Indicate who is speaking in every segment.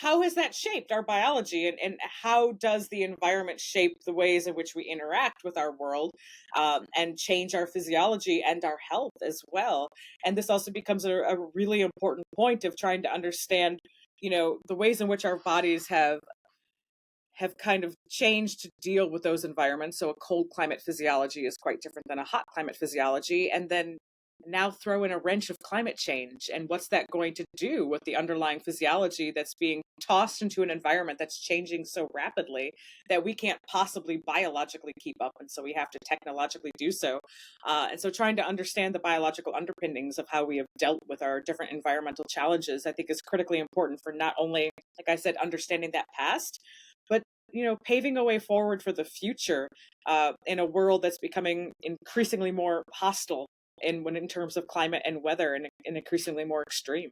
Speaker 1: how has that shaped our biology, and how does the environment shape the ways in which we interact with our world, and change our physiology and our health as well? And this also becomes a really important point of trying to understand, the ways in which our bodies have kind of changed to deal with those environments. So a cold climate physiology is quite different than a hot climate physiology. And then now throw in a wrench of climate change. And what's that going to do with the underlying physiology that's being tossed into an environment that's changing so rapidly that we can't possibly biologically keep up? And so we have to technologically do so. And so trying to understand the biological underpinnings of how we have dealt with our different environmental challenges, I think, is critically important for not only, like I said, understanding that past, but paving a way forward for the future, in a world that's becoming increasingly more hostile in terms of climate and weather, and increasingly more extreme.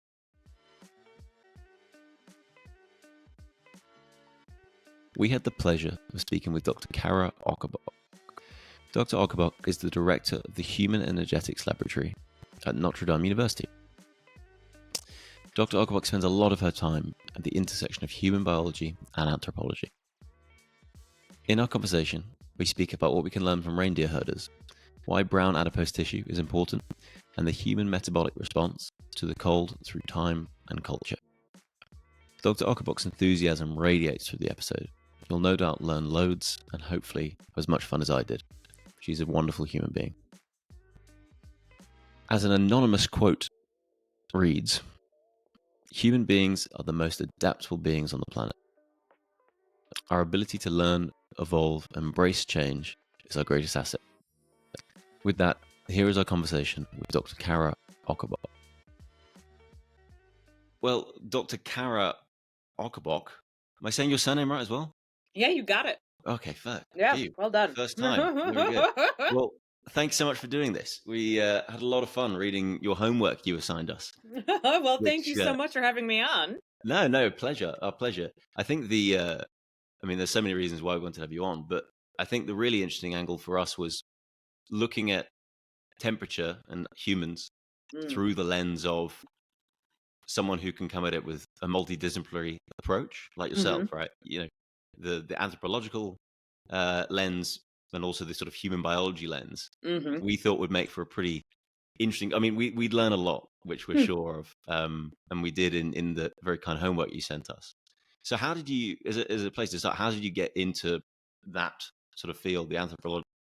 Speaker 2: We had the pleasure of speaking with Dr. Cara Ocobock. Dr. Ocobock is the director of the Human Energetics Laboratory at Notre Dame University. Dr. Ocobock spends a lot of her time at the intersection of human biology and anthropology. In our conversation, we speak about what we can learn from reindeer herders, why brown adipose tissue is important, and the human metabolic response to the cold through time and culture. Dr. Ocobock's enthusiasm radiates through the episode. You'll no doubt learn loads and hopefully have as much fun as I did. She's a wonderful human being. As an anonymous quote reads, "Human beings are the most adaptable beings on the planet. Our ability to learn, evolve, embrace change is our greatest asset." With that, here is our conversation with Dr. Cara Ocobock. Well, Dr. Cara Ocobock, am I saying your surname right as well?
Speaker 1: Yeah, you got it.
Speaker 2: Okay, fair.
Speaker 1: Yeah, well done.
Speaker 2: First time. Very good. Well, thanks so much for doing this. We had a lot of fun reading your homework you assigned us.
Speaker 1: Well, thank you so much for having me on.
Speaker 2: No, pleasure. Our pleasure. I think there's so many reasons why we wanted to have you on, but I think the really interesting angle for us was looking at temperature and humans through the lens of someone who can come at it with a multidisciplinary approach, like yourself, right? The anthropological lens and also the sort of human biology lens, we thought would make for a pretty interesting. I mean, we'd learn a lot, which we're sure of, and we did in the very kind of homework you sent us. So how did you, as a place to start, how did you get into that sort of field, the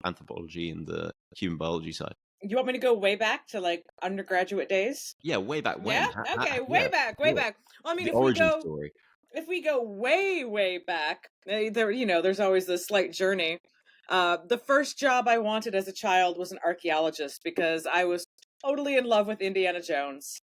Speaker 2: anthropology and the human biology side?
Speaker 1: You want me to go way back to like undergraduate days?
Speaker 2: Yeah, way back when.
Speaker 1: Yeah, okay, way back. Well, I mean,
Speaker 2: the origin story.
Speaker 1: If we go way back, there's always this slight journey. The first job I wanted as a child was an archaeologist because I was totally in love with Indiana Jones.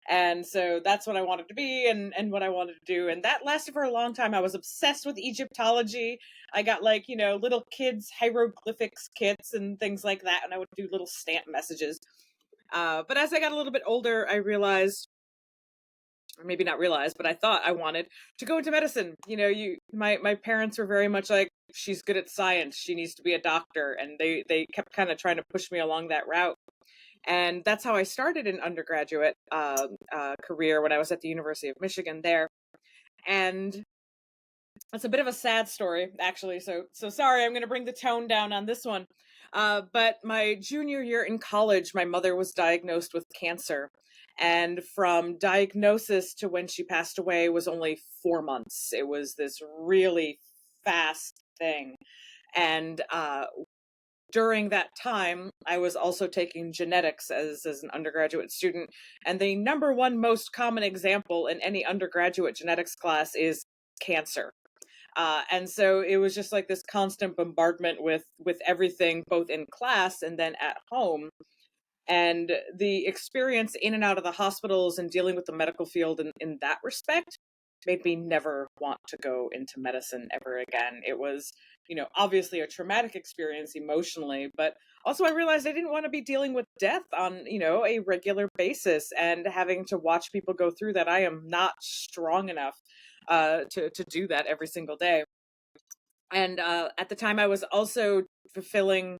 Speaker 1: And so that's what I wanted to be and what I wanted to do. And that lasted for a long time. I was obsessed with Egyptology. I got little kids hieroglyphics kits and things like that. And I would do little stamp messages. But as I got a little bit older, I realized, or maybe not realized, but I thought I wanted to go into medicine. My parents were very much like, she's good at science, she needs to be a doctor. And they kept kind of trying to push me along that route. And that's how I started an undergraduate career when I was at the University of Michigan there. And it's a bit of a sad story, actually. So sorry, I'm going to bring the tone down on this one. But my junior year in college, my mother was diagnosed with cancer. And from diagnosis to when she passed away was only 4 months. It was this really fast thing. And during that time, I was also taking genetics as an undergraduate student. And the number one most common example in any undergraduate genetics class is cancer. And so it was just like this constant bombardment with everything, both in class and then at home. And the experience in and out of the hospitals and dealing with the medical field in that respect made me never want to go into medicine ever again. It was, obviously a traumatic experience emotionally, but also I realized I didn't want to be dealing with death on, a regular basis and having to watch people go through that. I am not strong enough to do that every single day. And at the time I was also fulfilling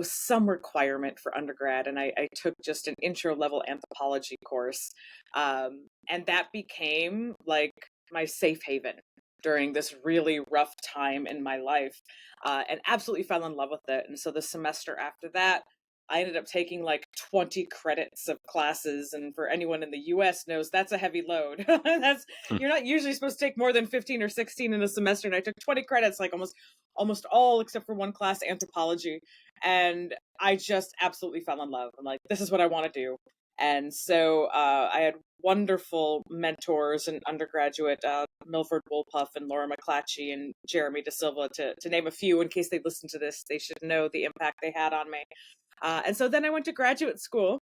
Speaker 1: some requirement for undergrad. And I took just an intro level anthropology course. And that became like my safe haven during this really rough time in my life, and absolutely fell in love with it. And so the semester after that, I ended up taking like 20 credits of classes. And for anyone in the US knows that's a heavy load. That's
Speaker 2: Hmm.
Speaker 1: You're not usually supposed to take more than 15 or 16 in a semester. And I took 20 credits, like almost all except for one class, anthropology. And I just absolutely fell in love. I'm like, this is what I want to do. And so I had wonderful mentors in undergraduate, Milford Woolpuff and Laura McClatchy and Jeremy De Silva, to name a few. In case they listen to this, they should know the impact they had on me. And so then I went to graduate school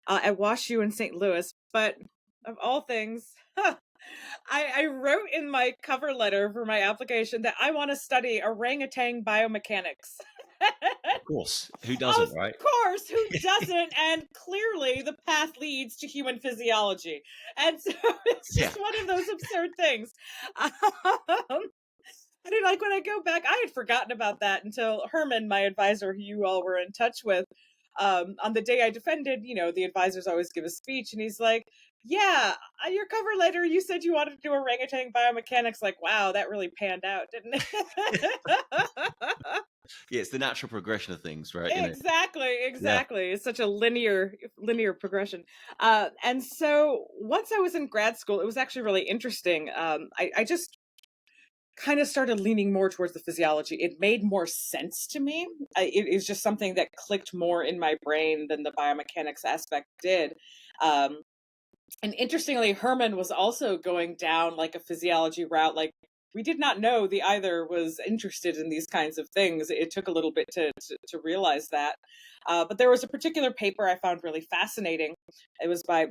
Speaker 1: at WashU in St. Louis. But of all things, I wrote in my cover letter for my application that I want to study orangutan biomechanics.
Speaker 2: Of course, who
Speaker 1: Of
Speaker 2: doesn't, right?
Speaker 1: course, who doesn't? And clearly the path leads to human physiology. And so it's
Speaker 2: Yeah.
Speaker 1: just one of those absurd things. I mean, like when I go back, I had forgotten about that until Herman, my advisor, who you all were in touch with, on the day I defended, the advisors always give a speech, and he's like, "Yeah, your cover letter, you said you wanted to do orangutan biomechanics." Like, wow, that really panned out, didn't it?
Speaker 2: Yeah, it's the natural progression of things, right?
Speaker 1: Exactly,
Speaker 2: Yeah.
Speaker 1: exactly. It's such a linear progression. And so once I was in grad school, it was actually really interesting. I just kind of started leaning more towards the physiology. It made more sense to me. It is just something that clicked more in my brain than the biomechanics aspect did. Um, and interestingly, Herman was also going down like a physiology route. Like, we did not know the either was interested in these kinds of things. It took a little bit to realize that. But there was a particular paper I found really fascinating. It was by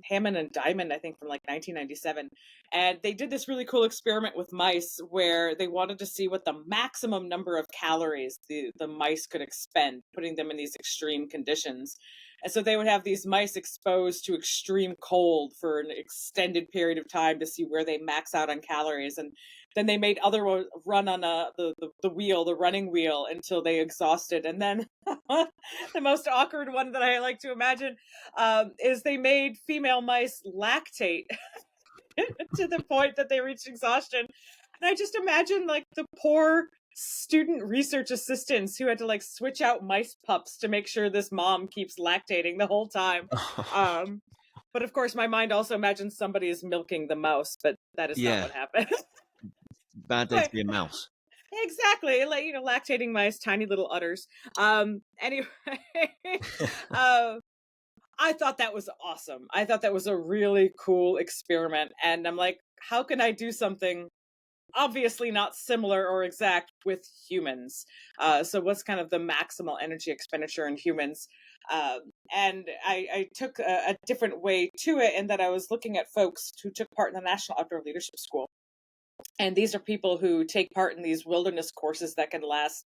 Speaker 1: Hammond and Diamond, I think, from like 1997. And they did this really cool experiment with mice where they wanted to see what the maximum number of calories the mice could expend, putting them in these extreme conditions. And so they would have these mice exposed to extreme cold for an extended period of time to see where they max out on calories. And then they made other run on the wheel, the running wheel, until they exhausted. And then the most awkward one that I like to imagine is they made female mice lactate to the point that they reached exhaustion. And I just imagine like the poor student research assistants who had to like switch out mice pups to make sure this mom keeps lactating the whole time. Um, but of course, my mind also imagines somebody is milking the mouse, but that is not
Speaker 2: Yeah.
Speaker 1: what happened.
Speaker 2: Bad day to be a mouse.
Speaker 1: Exactly, like lactating mice, tiny little udders. Anyway, uh, I thought that was awesome. I thought that was a really cool experiment. And I'm like, how can I do something obviously not similar or exact with humans? So what's kind of the maximal energy expenditure in humans? And I took a different way to it, in that I was looking at folks who took part in the National Outdoor Leadership School. And these are people who take part in these wilderness courses that can last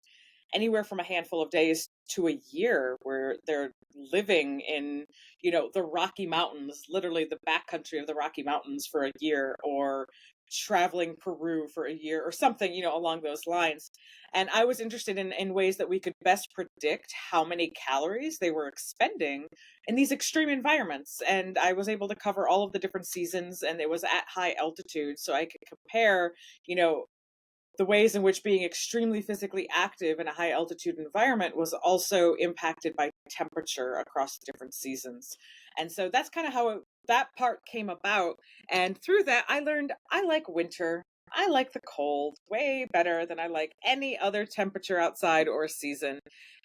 Speaker 1: anywhere from a handful of days to a year, where they're living in, the Rocky Mountains, literally the backcountry of the Rocky Mountains for a year, or traveling Peru for a year or something, along those lines. And I was interested in ways that we could best predict how many calories they were expending in these extreme environments. And I was able to cover all of the different seasons, and it was at high altitude. So I could compare, you know, the ways in which being extremely physically active in a high altitude environment was also impacted by temperature across the different seasons. And so that's kind of how that part came about. And through that, I learned I like winter. I like the cold way better than I like any other temperature outside or season.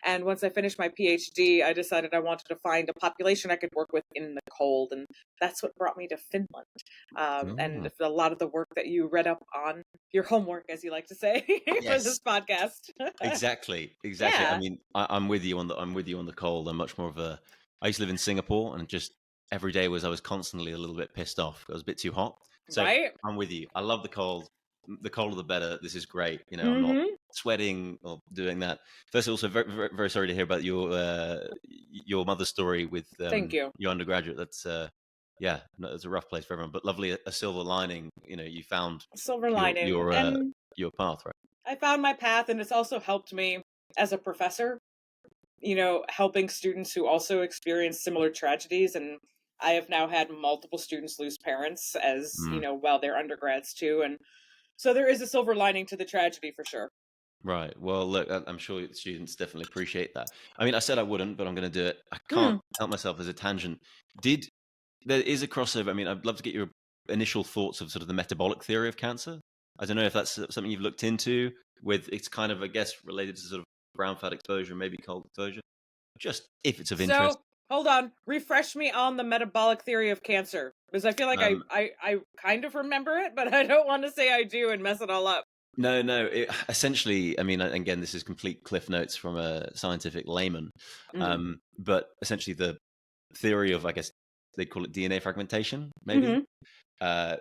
Speaker 1: And once I finished my PhD, I decided I wanted to find a population I could work with in the cold. And that's what brought me to Finland. And
Speaker 2: Oh,
Speaker 1: a lot of the work that you read up on, your homework, as you like to say, for
Speaker 2: yes.
Speaker 1: this podcast.
Speaker 2: Exactly. Exactly. I
Speaker 1: Yeah,
Speaker 2: mean, I'm with you on the cold. I'm much more of a. I used to live in Singapore, and just every day I was constantly a little bit pissed off. It was a bit too hot. So
Speaker 1: right?
Speaker 2: I'm with you. I love the cold. The colder the better. This is great. I'm not
Speaker 1: Hmm.
Speaker 2: sweating or doing that. First, also very, very, very sorry to hear about your mother's story with
Speaker 1: Thank you.
Speaker 2: your undergraduate. That's yeah, no, it's a rough place for everyone. But lovely, a silver lining. You found
Speaker 1: Silver
Speaker 2: your
Speaker 1: lining.
Speaker 2: your uh,
Speaker 1: And
Speaker 2: your path, right?
Speaker 1: I found my path, and it's also helped me as a professor, helping students who also experience similar tragedies. And I have now had multiple students lose parents as,
Speaker 2: Mm.
Speaker 1: while they're undergrads too. And so there is a silver lining to the tragedy for sure.
Speaker 2: Right. Well, look, I'm sure students definitely appreciate that. I mean, I said I wouldn't, but I'm going to do it. I can't
Speaker 1: Hmm.
Speaker 2: help myself as a tangent. Did There is a crossover. I mean, I'd love to get your initial thoughts of sort of the metabolic theory of cancer. I don't know if that's something you've looked into. With it's kind of, I guess, related to sort of brown fat exposure, maybe cold exposure. Just if it's of interest.
Speaker 1: So hold on, refresh me on the metabolic theory of cancer because I feel like I,
Speaker 2: Um,
Speaker 1: I I kind of remember it, but I don't want to say I do and mess it all up.
Speaker 2: no, no. Essentially, I mean, again, this is complete cliff notes from a scientific layman.
Speaker 1: Hmm.
Speaker 2: But essentially, the theory of, I guess, they call it DNA fragmentation, maybe,
Speaker 1: Hmm.
Speaker 2: uh,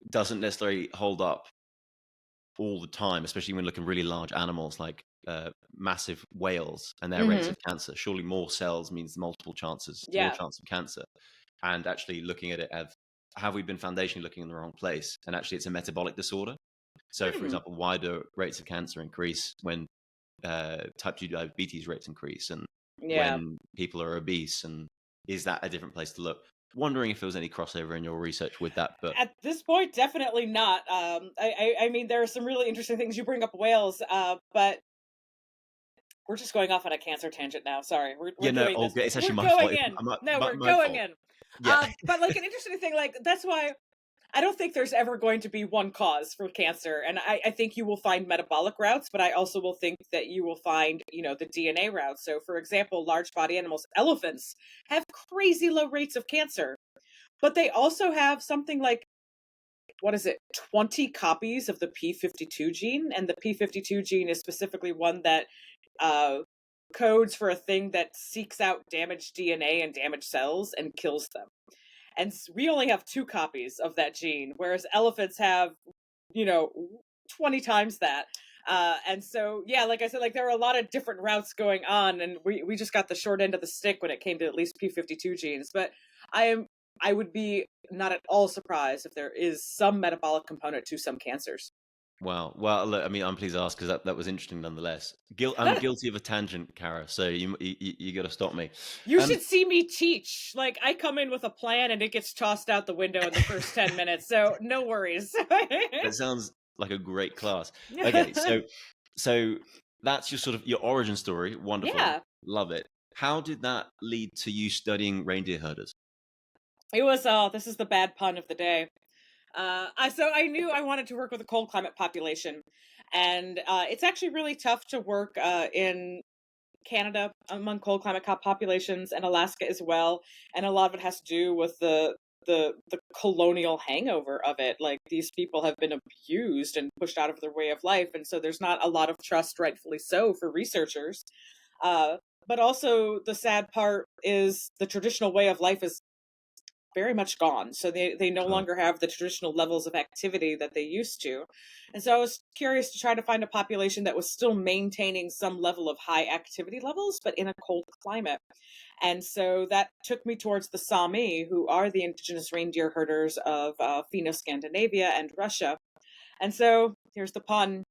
Speaker 2: doesn't necessarily hold up all the time, especially when looking at really large animals like massive whales and their rates
Speaker 1: Hmm.
Speaker 2: of cancer. Surely more cells means multiple chances, more
Speaker 1: Yeah.
Speaker 2: chance of cancer. And actually looking at it as, have we been foundationally looking in the wrong place? And actually, it's a metabolic disorder. So, for
Speaker 1: Hmm.
Speaker 2: example, why do rates of cancer increase when type 2 diabetes rates increase and
Speaker 1: Yeah.
Speaker 2: when people are obese? And is that a different place to look? Wondering if there was any crossover in your research with that, but
Speaker 1: At this point, definitely not. I mean, there are some really interesting things you bring up whales, but we're just going off on a cancer tangent now. Sorry, we're
Speaker 2: yeah, no,
Speaker 1: doing this.
Speaker 2: it's
Speaker 1: We're
Speaker 2: actually my fault.
Speaker 1: going in. No, we're
Speaker 2: My
Speaker 1: going
Speaker 2: fault.
Speaker 1: in.
Speaker 2: Yeah.
Speaker 1: But like an interesting thing, like that's why I don't think there's ever going to be one cause for cancer, and I think you will find metabolic routes, but I also will think that you will find, the DNA routes. So, for example, large body animals, elephants, have crazy low rates of cancer, but they also have something like what is it, 20 copies of the P52 gene, and the P52 gene is specifically one that uh, codes for a thing that seeks out damaged DNA and damaged cells and kills them. And we only have two copies of that gene, whereas elephants have, you know, 20 times that. And so, yeah, like I said, like there are a lot of different routes going on, and we just got the short end of the stick when it came to at least P52 genes. But I would be not at all surprised if there is some metabolic component to some cancers.
Speaker 2: Wow. Well, look, I mean, I'm pleased to ask because that was interesting nonetheless. I'm guilty of a tangent, Cara. So you got to stop me.
Speaker 1: You
Speaker 2: Um,
Speaker 1: should see me teach. Like I come in with a plan and it gets tossed out the window in the first 10 minutes. So no worries.
Speaker 2: that sounds like a great class. Okay, so that's your sort of your origin story. Wonderful,
Speaker 1: Yeah.
Speaker 2: love it. How did that lead to you studying reindeer herders?
Speaker 1: It was this is the bad pun of the day. I knew I wanted to work with a cold climate population, and it's actually really tough to work in Canada among cold climate populations and Alaska as well. And a lot of it has to do with the colonial hangover of it. Like these people have been abused and pushed out of their way of life, and so there's not a lot of trust, rightfully so, for researchers. Uh, but also the sad part is the traditional way of life is very much gone. So they no
Speaker 2: Sure.
Speaker 1: longer have the traditional levels of activity that they used to. And so I was curious to try to find a population that was still maintaining some level of high activity levels, but in a cold climate. And so that took me towards the Sami, who are the indigenous reindeer herders of Finno-Scandinavia and Russia. And so here's the pun.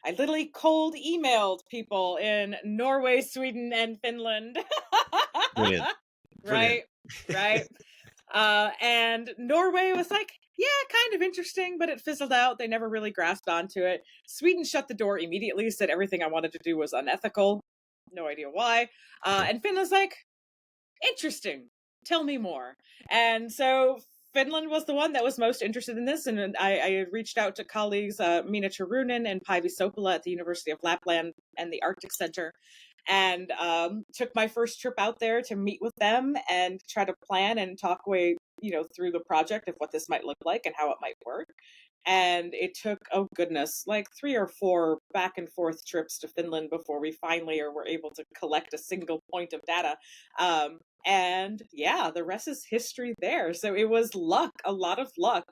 Speaker 1: I literally cold emailed people in Norway, Sweden, and Finland.
Speaker 2: Brilliant, brilliant.
Speaker 1: Right, right. And Norway was like, yeah, kind of interesting, but it fizzled out. They never really grasped onto it. Sweden shut the door immediately, said everything I wanted to do was unethical. No idea why. And Finland's like, interesting. Tell me more. And so Finland was the one that was most interested in this. And I reached out to colleagues, Mina Turunen and Päivi Sopila at the University of Lapland and the Arctic Center, and took my first trip out there to meet with them and try to plan and talk way through the project of what this might look like and how it might work. And it took, oh goodness, like 3 or 4 back and forth trips to Finland before we finally were able to collect a single point of data. And yeah, the rest is history there. So it was luck, a lot of luck,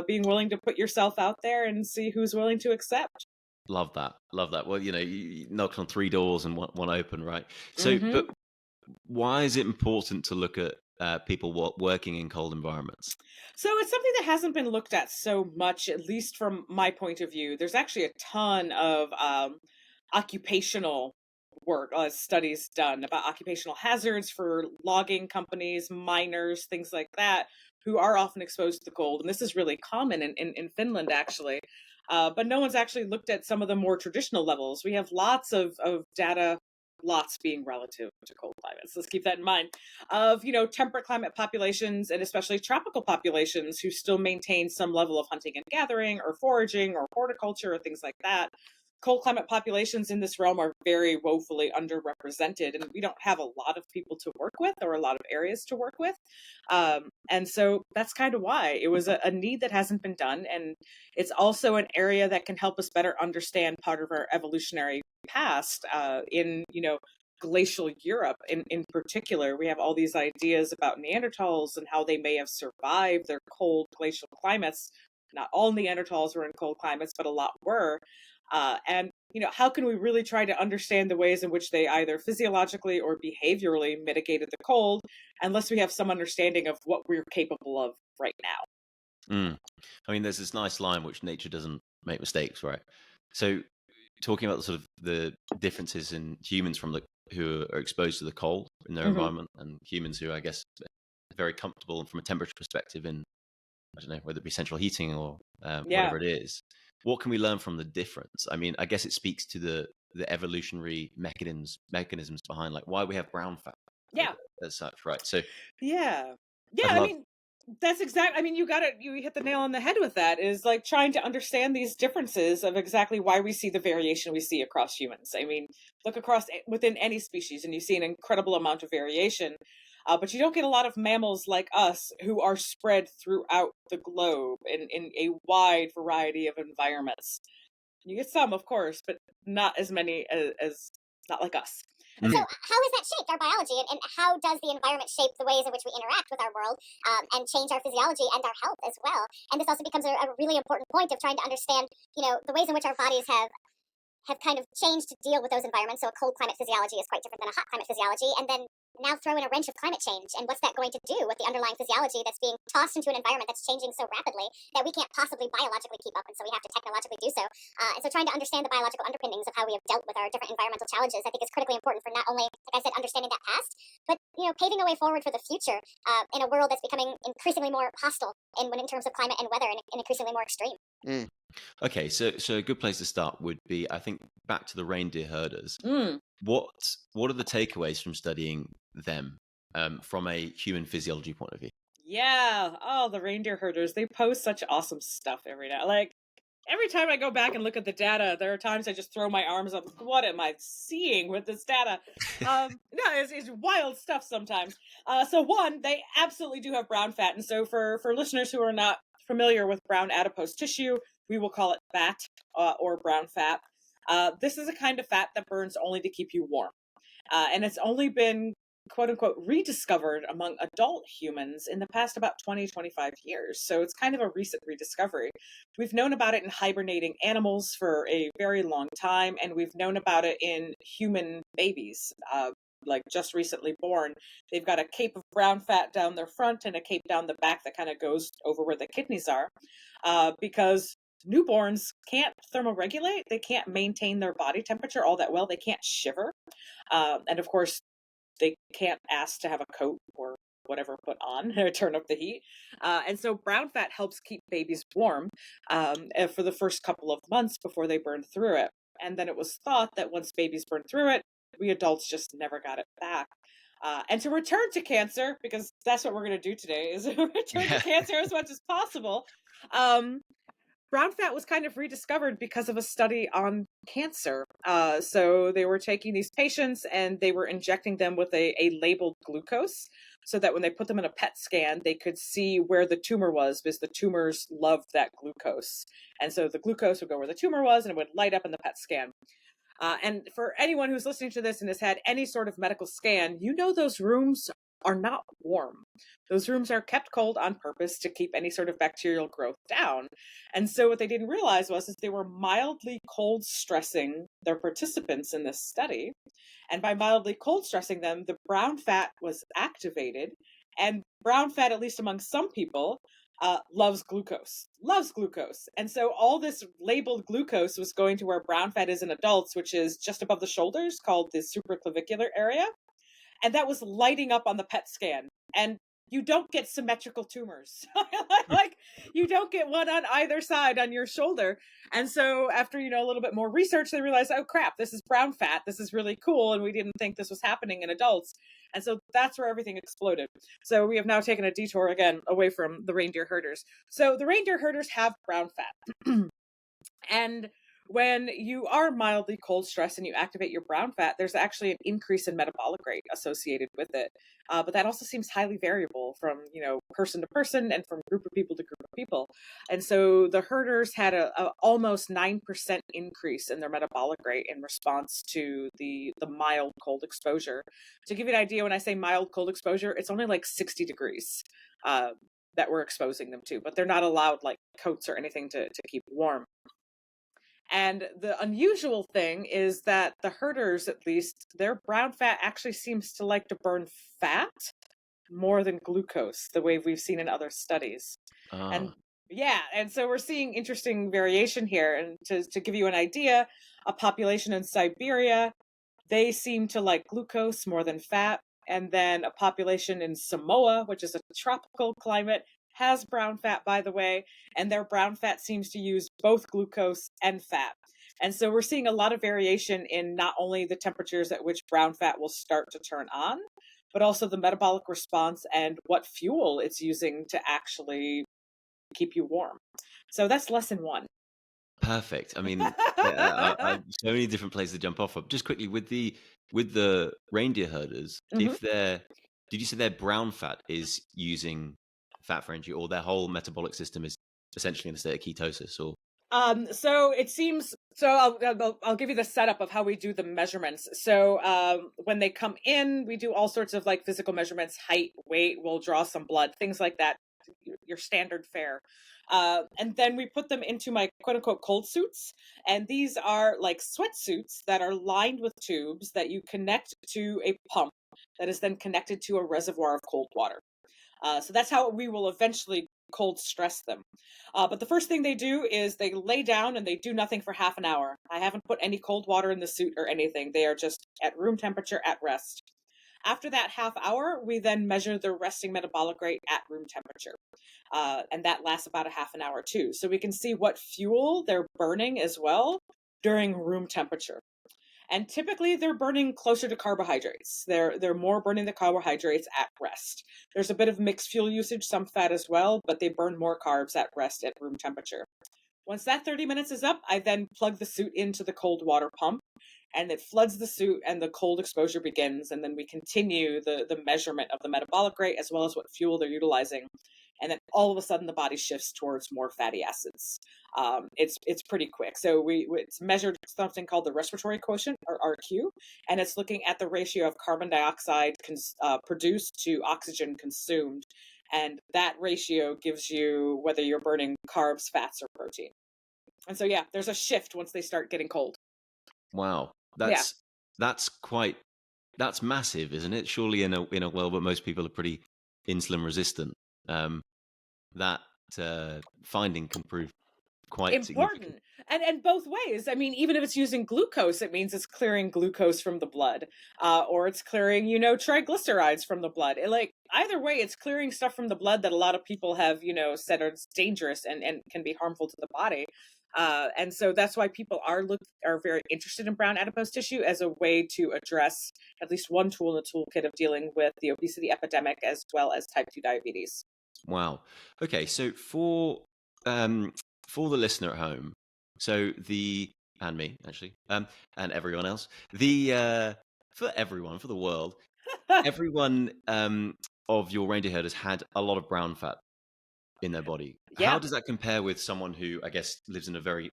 Speaker 1: being willing to put yourself out there and see who's willing to accept.
Speaker 2: Love that, love that. Well, you knocked on 3 doors and one open, right? So, but
Speaker 1: Hmm.
Speaker 2: why is it important to look at people working in cold environments?
Speaker 1: So it's something that hasn't been looked at so much, at least from my point of view. There's actually a ton of occupational work, studies done about occupational hazards for logging companies, miners, things like that, who are often exposed to the cold. And this is really common in Finland, actually. But no one's actually looked at some of the more traditional levels. We have lots of data, lots being relative to cold climates. Let's keep that in mind, of, temperate climate populations and especially tropical populations who still maintain some level of hunting and gathering or foraging or horticulture or things like that. Cold climate populations in this realm are very woefully underrepresented, and we don't have a lot of people to work with or a lot of areas to work with. And so that's kind of why it was a need that hasn't been done. And it's also an area that can help us better understand part of our evolutionary past in, glacial Europe in particular. We have all these ideas about Neanderthals and how they may have survived their cold glacial climates. Not all Neanderthals were in cold climates, but a lot were. And how can we really try to understand the ways in which they either physiologically or behaviorally mitigated the cold, unless we have some understanding of what we're capable of right now?
Speaker 2: I mean, there's this nice line, which nature doesn't make mistakes, right? So talking about the sort of the differences in humans who are exposed to the cold in their environment, and humans who, I guess, are very comfortable and from a temperature perspective in, I don't know, whether it be central heating or
Speaker 1: Yeah.
Speaker 2: whatever it is. What can we learn from the difference? I mean, I guess it speaks to the evolutionary mechanisms behind like why we have brown fat
Speaker 1: Yeah.
Speaker 2: as such, right? So
Speaker 1: Yeah.
Speaker 2: I'd
Speaker 1: Yeah. I
Speaker 2: love,
Speaker 1: mean, that's exactly, you hit the nail on the head with that, is like trying to understand these differences of exactly why we see the variation we see across humans. I mean, look across within any species and you see an incredible amount of variation. But you don't get a lot of mammals like us who are spread throughout the globe in a wide variety of environments. You get some, of course, but not as many as not like us.
Speaker 3: So how has that shaped our biology, and how does the environment shape the ways in which we interact with our world, and change our physiology and our health as well? And this also becomes a really important point of trying to understand, the ways in which our bodies have kind of changed to deal with those environments. So a cold climate physiology is quite different than a hot climate physiology. And then now throw in a wrench of climate change. And what's that going to do with the underlying physiology that's being tossed into an environment that's changing so rapidly that we can't possibly biologically keep up? And so we have to technologically do so. And so trying to understand the biological underpinnings of how we have dealt with our different environmental challenges, I think is critically important for not only, like I said, understanding that past, but, paving a way forward for the future in a world that's becoming increasingly more hostile in terms of climate and weather, and increasingly more extreme.
Speaker 2: Okay, so a good place to start would be, I think, back to the reindeer herders. What are the takeaways from studying them from a human physiology point of view?
Speaker 1: Yeah. Oh, the reindeer herders, they post such awesome stuff every now. Like every time I go back and look at the data, there are times I just throw my arms up. What am I seeing with this data? No, it's wild stuff sometimes. So one, they absolutely do have brown fat. And so for listeners who are not familiar with brown adipose tissue, we will call it fat or brown fat. This is a kind of fat that burns only to keep you warm. And it's only been quote unquote rediscovered among adult humans in the past about 20-25 years. So it's kind of a recent rediscovery. We've known about it in hibernating animals for a very long time, and we've known about it in human babies, like just recently born. They've got a cape of brown fat down their front and a cape down the back that kind of goes over where the kidneys are, because newborns can't thermoregulate. They can't maintain their body temperature all that well. They can't shiver. And of course, they can't ask to have a coat or whatever put on to turn up the heat. And so brown fat helps keep babies warm for the first couple of months before they burn through it. And then it was thought that once babies burn through it, we adults just never got it back. And to return to cancer, because that's what we're going to do today, is return to cancer as much as possible. Brown fat was kind of rediscovered because of a study on cancer. So they were taking these patients and they were injecting them with a labeled glucose so that when they put them in a PET scan, they could see where the tumor was, because the tumors loved that glucose. And so the glucose would go where the tumor was and it would light up in the PET scan. And for anyone who's listening to this and has had any sort of medical scan, those rooms are not warm. Those rooms are kept cold on purpose to keep any sort of bacterial growth down. And so what they didn't realize was that they were mildly cold stressing their participants in this study. And by mildly cold stressing them, the brown fat was activated. And brown fat, at least among some people, loves glucose. And so all this labeled glucose was going to where brown fat is in adults, which is just above the shoulders, called the supraclavicular area. And that was lighting up on the PET scan. And you don't get symmetrical tumors. Like, you don't get one on either side on your shoulder. And so after, a little bit more research, they realized, oh crap, this is brown fat. This is really cool. And we didn't think this was happening in adults. And so that's where everything exploded. So we have now taken a detour again away from the reindeer herders. So the reindeer herders have brown fat. And when you are mildly cold stressed and you activate your brown fat, there's actually an increase in metabolic rate associated with it. But that also seems highly variable from, person to person and from group of people to group of people. And so the herders had a almost 9% increase in their metabolic rate in response to the mild cold exposure. To give you an idea, when I say mild cold exposure, it's only like 60 degrees that we're exposing them to, but they're not allowed like coats or anything to keep warm. And the unusual thing is that the herders, at least, their brown fat actually seems to like to burn fat more than glucose, the way we've seen in other studies. And and so we're seeing interesting variation here. And to give you an idea, a population in Siberia, they seem to like glucose more than fat. And then a population in Samoa, which is a tropical climate, has brown fat, by the way, and their brown fat seems to use both glucose and fat. And so we're seeing a lot of variation in not only the temperatures at which brown fat will start to turn on, but also the metabolic response and what fuel it's using to actually keep you warm. So that's lesson one.
Speaker 2: Perfect. I mean, so many different places to jump off of. Just quickly, with the reindeer herders, if did you say their brown fat is using fat for energy, or their whole metabolic system is essentially in a state of ketosis? Or
Speaker 1: so it seems, so I'll give you the setup of how we do the measurements. So when they come in, we do all sorts of like physical measurements, height, weight, we'll draw some blood, things like that, your standard fare. And then we put them into my quote unquote cold suits. And these are like sweatsuits that are lined with tubes that you connect to a pump that is then connected to a reservoir of cold water. So that's how we will eventually cold stress them. But the first thing they do is they lay down and they do nothing for half an hour. I haven't put any cold water in the suit or anything. They are just at room temperature at rest. After that half hour, we then measure the resting metabolic rate at room temperature. And that lasts about a half an hour too. So we can see what fuel they're burning as well during room temperature. And typically they're burning closer to carbohydrates. They're more burning the carbohydrates at rest. There's a bit of mixed fuel usage, some fat as well, but they burn more carbs at rest at room temperature. Once that 30 minutes is up, I then plug the suit into the cold water pump, and it floods the suit and the cold exposure begins. And then we continue the measurement of the metabolic rate as well as what fuel they're utilizing. And then all of a sudden the body shifts towards more fatty acids. It's pretty quick. So it's measured something called the respiratory quotient, or RQ, and it's looking at the ratio of carbon dioxide produced to oxygen consumed. And that ratio gives you whether you're burning carbs, fats, or protein. And so, yeah, there's a shift once they start getting cold.
Speaker 2: Wow. That's massive, isn't it? Surely in a world where most people are pretty insulin resistant, that finding can prove quite
Speaker 1: important. And both ways. I mean, even if it's using glucose, it means it's clearing glucose from the blood, or it's clearing, triglycerides from the blood. Either way, it's clearing stuff from the blood that a lot of people have, said are dangerous and can be harmful to the body. And so that's why people are very interested in brown adipose tissue as a way to address at least one tool in the toolkit of dealing with the obesity epidemic as well as type 2 diabetes.
Speaker 2: Wow. Okay, so for the listener at home, and me actually, and everyone else, for the world, everyone of your reindeer herders had a lot of brown fat in their body. Yeah. How does that compare with someone who, I guess, lives in a very,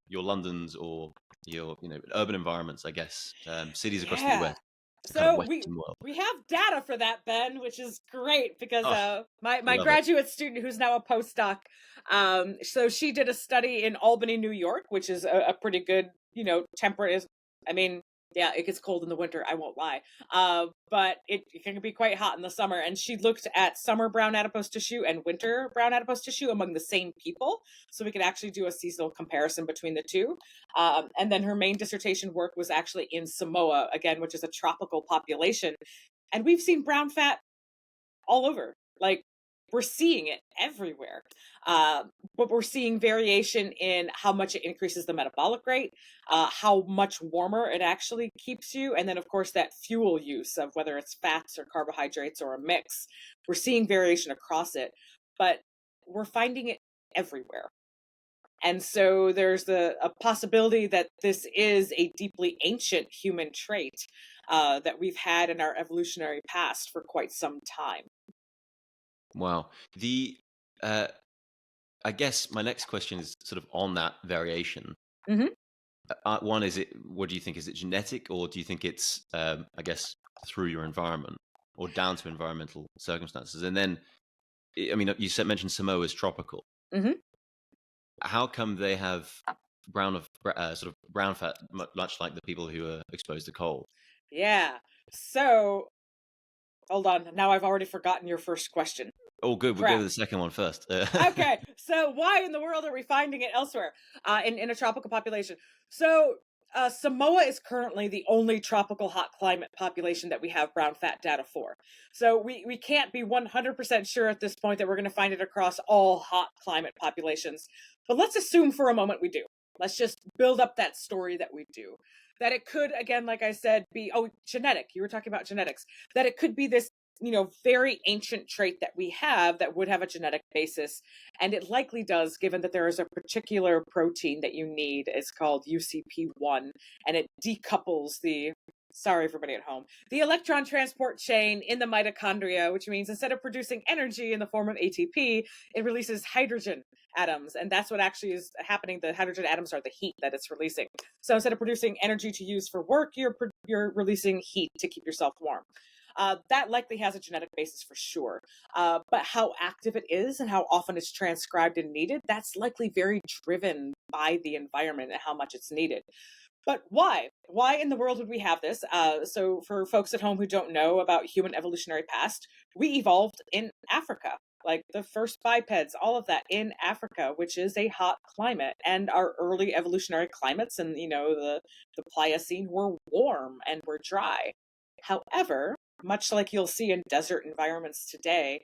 Speaker 2: your Londons or your, urban environments, I guess, cities across the US?
Speaker 1: So we have data for that, Ben, which is great because my graduate student, who's now a postdoc, so she did a study in Albany, New York, which is a pretty good, temperate. I mean, Yeah, it gets cold in the winter, I won't lie. But it can be quite hot in the summer. And she looked at summer brown adipose tissue and winter brown adipose tissue among the same people. So we could actually do a seasonal comparison between the two. And then her main dissertation work was actually in Samoa, again, which is a tropical population. And we've seen brown fat all over. Like, we're seeing it everywhere. But we're seeing variation in how much it increases the metabolic rate, how much warmer it actually keeps you, and then, of course, that fuel use of whether it's fats or carbohydrates or a mix. We're seeing variation across it, but we're finding it everywhere. And so there's a possibility that this is a deeply ancient human trait that we've had in our evolutionary past for quite some time.
Speaker 2: Wow. I guess my next question is sort of on that variation.
Speaker 1: Mm-hmm.
Speaker 2: One, what do you think? Is it genetic, or do you think it's, I guess, through your environment or down to environmental circumstances? And then, I mean, you mentioned Samoa is tropical.
Speaker 1: Mm-hmm.
Speaker 2: How come they have sort of brown fat, much like the people who are exposed to coal?
Speaker 1: Yeah. So, hold on. Now I've already forgotten your first question.
Speaker 2: Oh, good. We'll
Speaker 1: Crap.
Speaker 2: go to the second one first.
Speaker 1: Okay. So why in the world are we finding it elsewhere in a tropical population? So Samoa is currently the only tropical hot climate population that we have brown fat data for. So we can't be 100% sure at this point that we're going to find it across all hot climate populations. But let's assume for a moment we do. Let's just build up that story that we do. That it could, again, like I said, be, genetic. You were talking about genetics. That it could be this, very ancient trait that we have that would have a genetic basis. And it likely does, given that there is a particular protein that you need. It's called UCP1, and it decouples sorry, everybody at home, the electron transport chain in the mitochondria, which means instead of producing energy in the form of ATP, it releases hydrogen atoms. And that's what actually is happening. The hydrogen atoms are the heat that it's releasing. So instead of producing energy to use for work, you're releasing heat to keep yourself warm. That likely has a genetic basis for sure. But how active it is and how often it's transcribed and needed, that's likely very driven by the environment and how much it's needed. But why? Why in the world would we have this? So for folks at home who don't know about human evolutionary past, we evolved in Africa. Like the first bipeds, all of that in Africa, which is a hot climate. And our early evolutionary climates and, the Pliocene were warm and were dry. However, much like you'll see in desert environments today,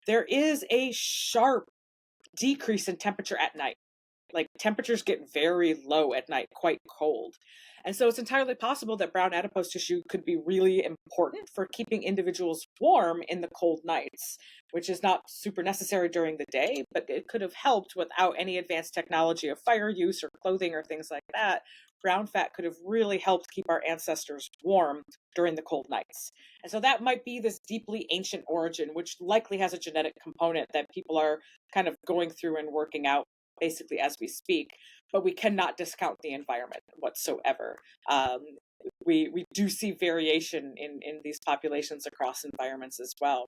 Speaker 1: there is a sharp decrease in temperature at night. Like temperatures get very low at night, quite cold. And so it's entirely possible that brown adipose tissue could be really important for keeping individuals warm in the cold nights, which is not super necessary during the day, but it could have helped without any advanced technology of fire use or clothing or things like that. Brown fat could have really helped keep our ancestors warm during the cold nights. And so that might be this deeply ancient origin, which likely has a genetic component that people are kind of going through and working out basically as we speak, but we cannot discount the environment whatsoever. We do see variation in these populations across environments as well.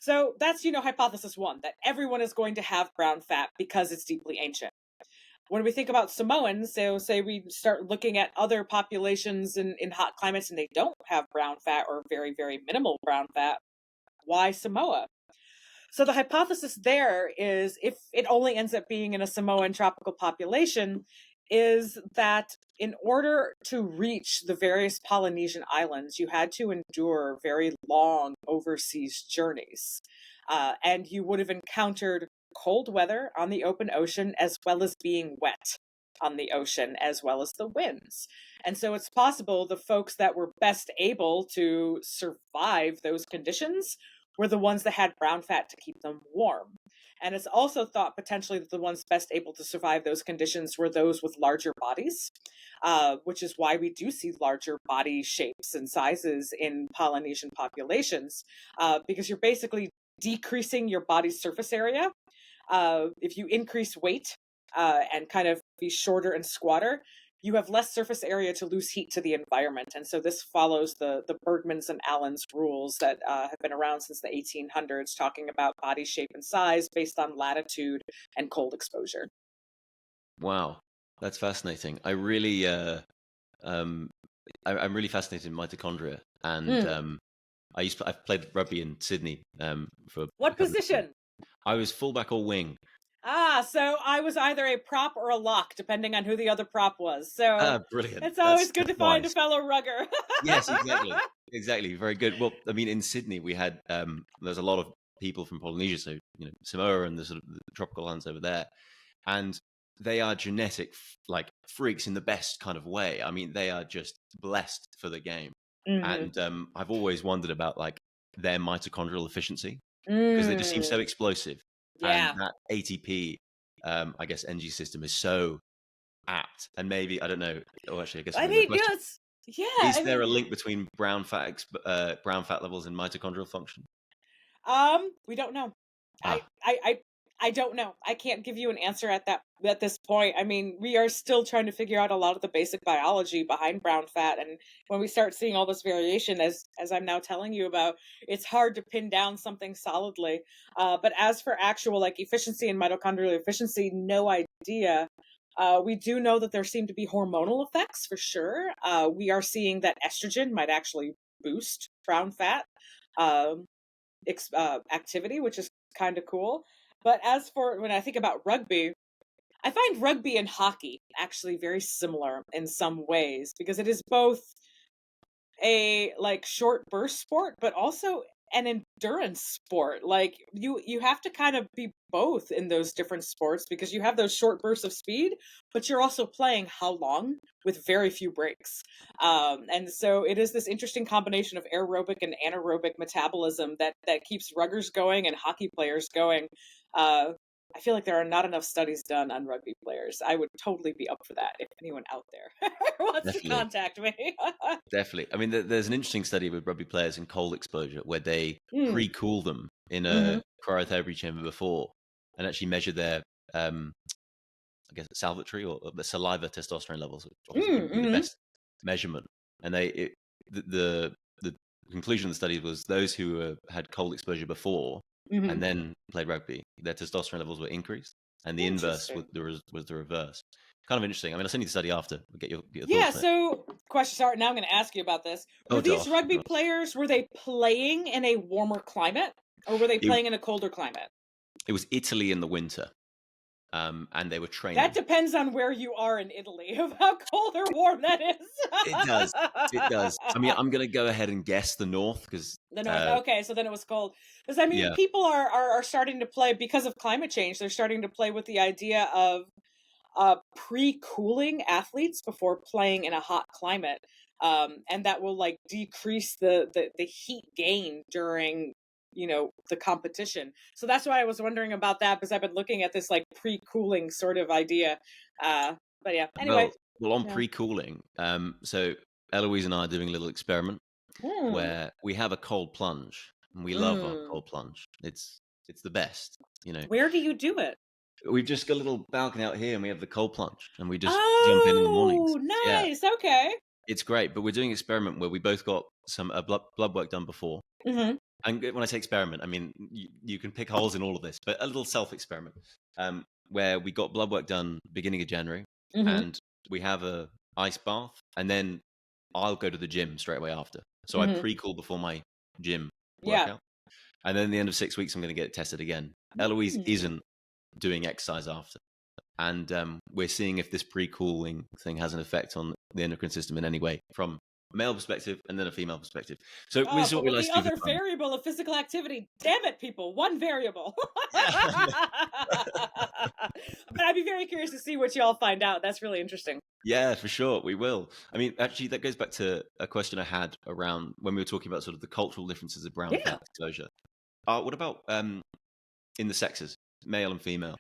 Speaker 1: So that's, hypothesis one, that everyone is going to have brown fat because it's deeply ancient. When we think about Samoans, so say we start looking at other populations in hot climates and they don't have brown fat or very, very minimal brown fat, why Samoa? So the hypothesis there is, if it only ends up being in a Samoan tropical population, is that in order to reach the various Polynesian islands, you had to endure very long overseas journeys. And you would have encountered cold weather on the open ocean, as well as being wet on the ocean, as well as the winds. And so it's possible the folks that were best able to survive those conditions were the ones that had brown fat to keep them warm. And it's also thought potentially that the ones best able to survive those conditions were those with larger bodies, which is why we do see larger body shapes and sizes in Polynesian populations, because you're basically decreasing your body's surface area. If you increase weight and kind of be shorter and squatter, you have less surface area to lose heat to the environment. And so this follows the Bergmans and Allen's rules that have been around since the 1800s, talking about body shape and size based on latitude and cold exposure.
Speaker 2: Wow, that's fascinating. I really, I'm really fascinated in mitochondria, and
Speaker 1: Mm.
Speaker 2: I've played rugby in Sydney for a
Speaker 1: What
Speaker 2: couple of years.
Speaker 1: position?
Speaker 2: I was fullback or wing.
Speaker 1: So I was either a prop or a lock, depending on who the other prop was. So
Speaker 2: Brilliant.
Speaker 1: it's always good
Speaker 2: That's
Speaker 1: to find a
Speaker 2: wise.
Speaker 1: fellow rugger.
Speaker 2: Yes, exactly. Exactly. Very good. Well, I mean, in Sydney, we had there's a lot of people from Polynesia, so Samoa and the sort of the tropical lands over there, and they are genetic like freaks in the best kind of way. I mean, they are just blessed for the game,
Speaker 1: Mm-hmm.
Speaker 2: and I've always wondered about like their mitochondrial efficiency because they just seem so
Speaker 1: Mm.
Speaker 2: explosive, and
Speaker 1: Yeah.
Speaker 2: that ATP, I guess, energy system is so apt, and maybe I don't know. Oh, actually, I guess
Speaker 1: I
Speaker 2: within the
Speaker 1: mean,
Speaker 2: question.
Speaker 1: yeah.
Speaker 2: Is
Speaker 1: I
Speaker 2: there a
Speaker 1: mean,
Speaker 2: link between brown fat levels and mitochondrial function?
Speaker 1: we don't know. I,
Speaker 2: Ah,
Speaker 1: I, I, I don't know. I can't give you an answer at this point. I mean, we are still trying to figure out a lot of the basic biology behind brown fat, and when we start seeing all this variation, as I'm now telling you about, it's hard to pin down something solidly. But as for actual like efficiency and mitochondrial efficiency, no idea. We do know that there seem to be hormonal effects for sure. We are seeing that estrogen might actually boost brown fat. Um, activity, which is kind of cool. But as for when I think about rugby, I find rugby and hockey actually very similar in some ways because it is both a like short burst sport, but also an endurance sport. Like you have to kind of be both in those different sports because you have those short bursts of speed, but you're also playing how long with very few breaks. And so it is this interesting combination of aerobic and anaerobic metabolism that keeps ruggers going and hockey players going. I feel like there are not enough studies done on rugby players. I would totally be up for that if anyone out there wants to
Speaker 2: definitely,
Speaker 1: contact me.
Speaker 2: definitely. I mean, there's an interesting study with rugby players and cold exposure where they
Speaker 1: Mm.
Speaker 2: pre-cool them in
Speaker 1: Hmm.
Speaker 2: a cryotherapy chamber before, and actually measure their, I guess, salivatory or the saliva testosterone levels, which obviously wouldn't be the
Speaker 1: Mm-hmm.
Speaker 2: best measurement. And the conclusion of the study was those who had cold exposure before
Speaker 1: Hmm.
Speaker 2: and then played rugby, their testosterone levels were increased, and the inverse
Speaker 1: Interesting.
Speaker 2: was the reverse. Kind of interesting. I mean, I'll send you the study after. We'll get your
Speaker 1: Yeah,
Speaker 2: thoughts on it.
Speaker 1: so question sorry, now I'm gonna ask you about this. Were
Speaker 2: Oh,
Speaker 1: these
Speaker 2: gosh.
Speaker 1: rugby players were they playing in a warmer climate or were they
Speaker 2: It,
Speaker 1: playing in a colder climate?
Speaker 2: it was Italy in the winter, and they were
Speaker 1: That
Speaker 2: training.
Speaker 1: depends on where you are in Italy of how cold or warm that is.
Speaker 2: It does. It does. I mean, I'm going to go ahead and guess the north because,
Speaker 1: The north. Okay, so then it was cold. Because I mean,
Speaker 2: yeah,
Speaker 1: people are starting to play because of climate change. They're starting to play with the idea of pre-cooling athletes before playing in a hot climate, and that will like decrease the heat gain during the competition. So that's why I was wondering about that because I've been looking at this like pre-cooling sort of idea. But yeah, anyway.
Speaker 2: well, on
Speaker 1: Yeah.
Speaker 2: pre-cooling, so Eloise and I are doing a little experiment
Speaker 1: Hmm.
Speaker 2: where we have a cold plunge, and we love our
Speaker 1: Mm.
Speaker 2: cold plunge. It's the best, you know.
Speaker 1: Where do you do it?
Speaker 2: We've just got a little balcony out here, and we have the cold plunge, and we just jump in the mornings.
Speaker 1: Oh,
Speaker 2: Yeah,
Speaker 1: nice. Okay.
Speaker 2: it's great. But we're doing an experiment where we both got some blood work done before.
Speaker 1: Mm-hmm.
Speaker 2: And when I say experiment, I mean you can pick holes in all of this, but a little self experiment where we got blood work done beginning of January,
Speaker 1: Mm-hmm.
Speaker 2: and we have a ice bath, and then I'll go to the gym straight away after. So I
Speaker 1: Mm-hmm.
Speaker 2: pre-cool before my gym
Speaker 1: Yeah.
Speaker 2: workout, and then at the end of 6 weeks, I'm going to get it tested again. Eloise
Speaker 1: Mm.
Speaker 2: isn't doing exercise after, and we're seeing if this pre-cooling thing has an effect on the endocrine system in any way from a male perspective and then a female perspective. So this
Speaker 1: Oh,
Speaker 2: is
Speaker 1: but
Speaker 2: what we
Speaker 1: with
Speaker 2: like
Speaker 1: the
Speaker 2: to do for
Speaker 1: other
Speaker 2: fun.
Speaker 1: variable of physical activity, damn it, people, one variable.
Speaker 2: Yeah.
Speaker 1: But I'd be very curious to see what you all find out. That's really interesting.
Speaker 2: Yeah, for sure, we will. I mean, actually, that goes back to a question I had around when we were talking about sort of the cultural differences of brown
Speaker 1: Yeah.
Speaker 2: fat exposure. What about in the sexes, male and female?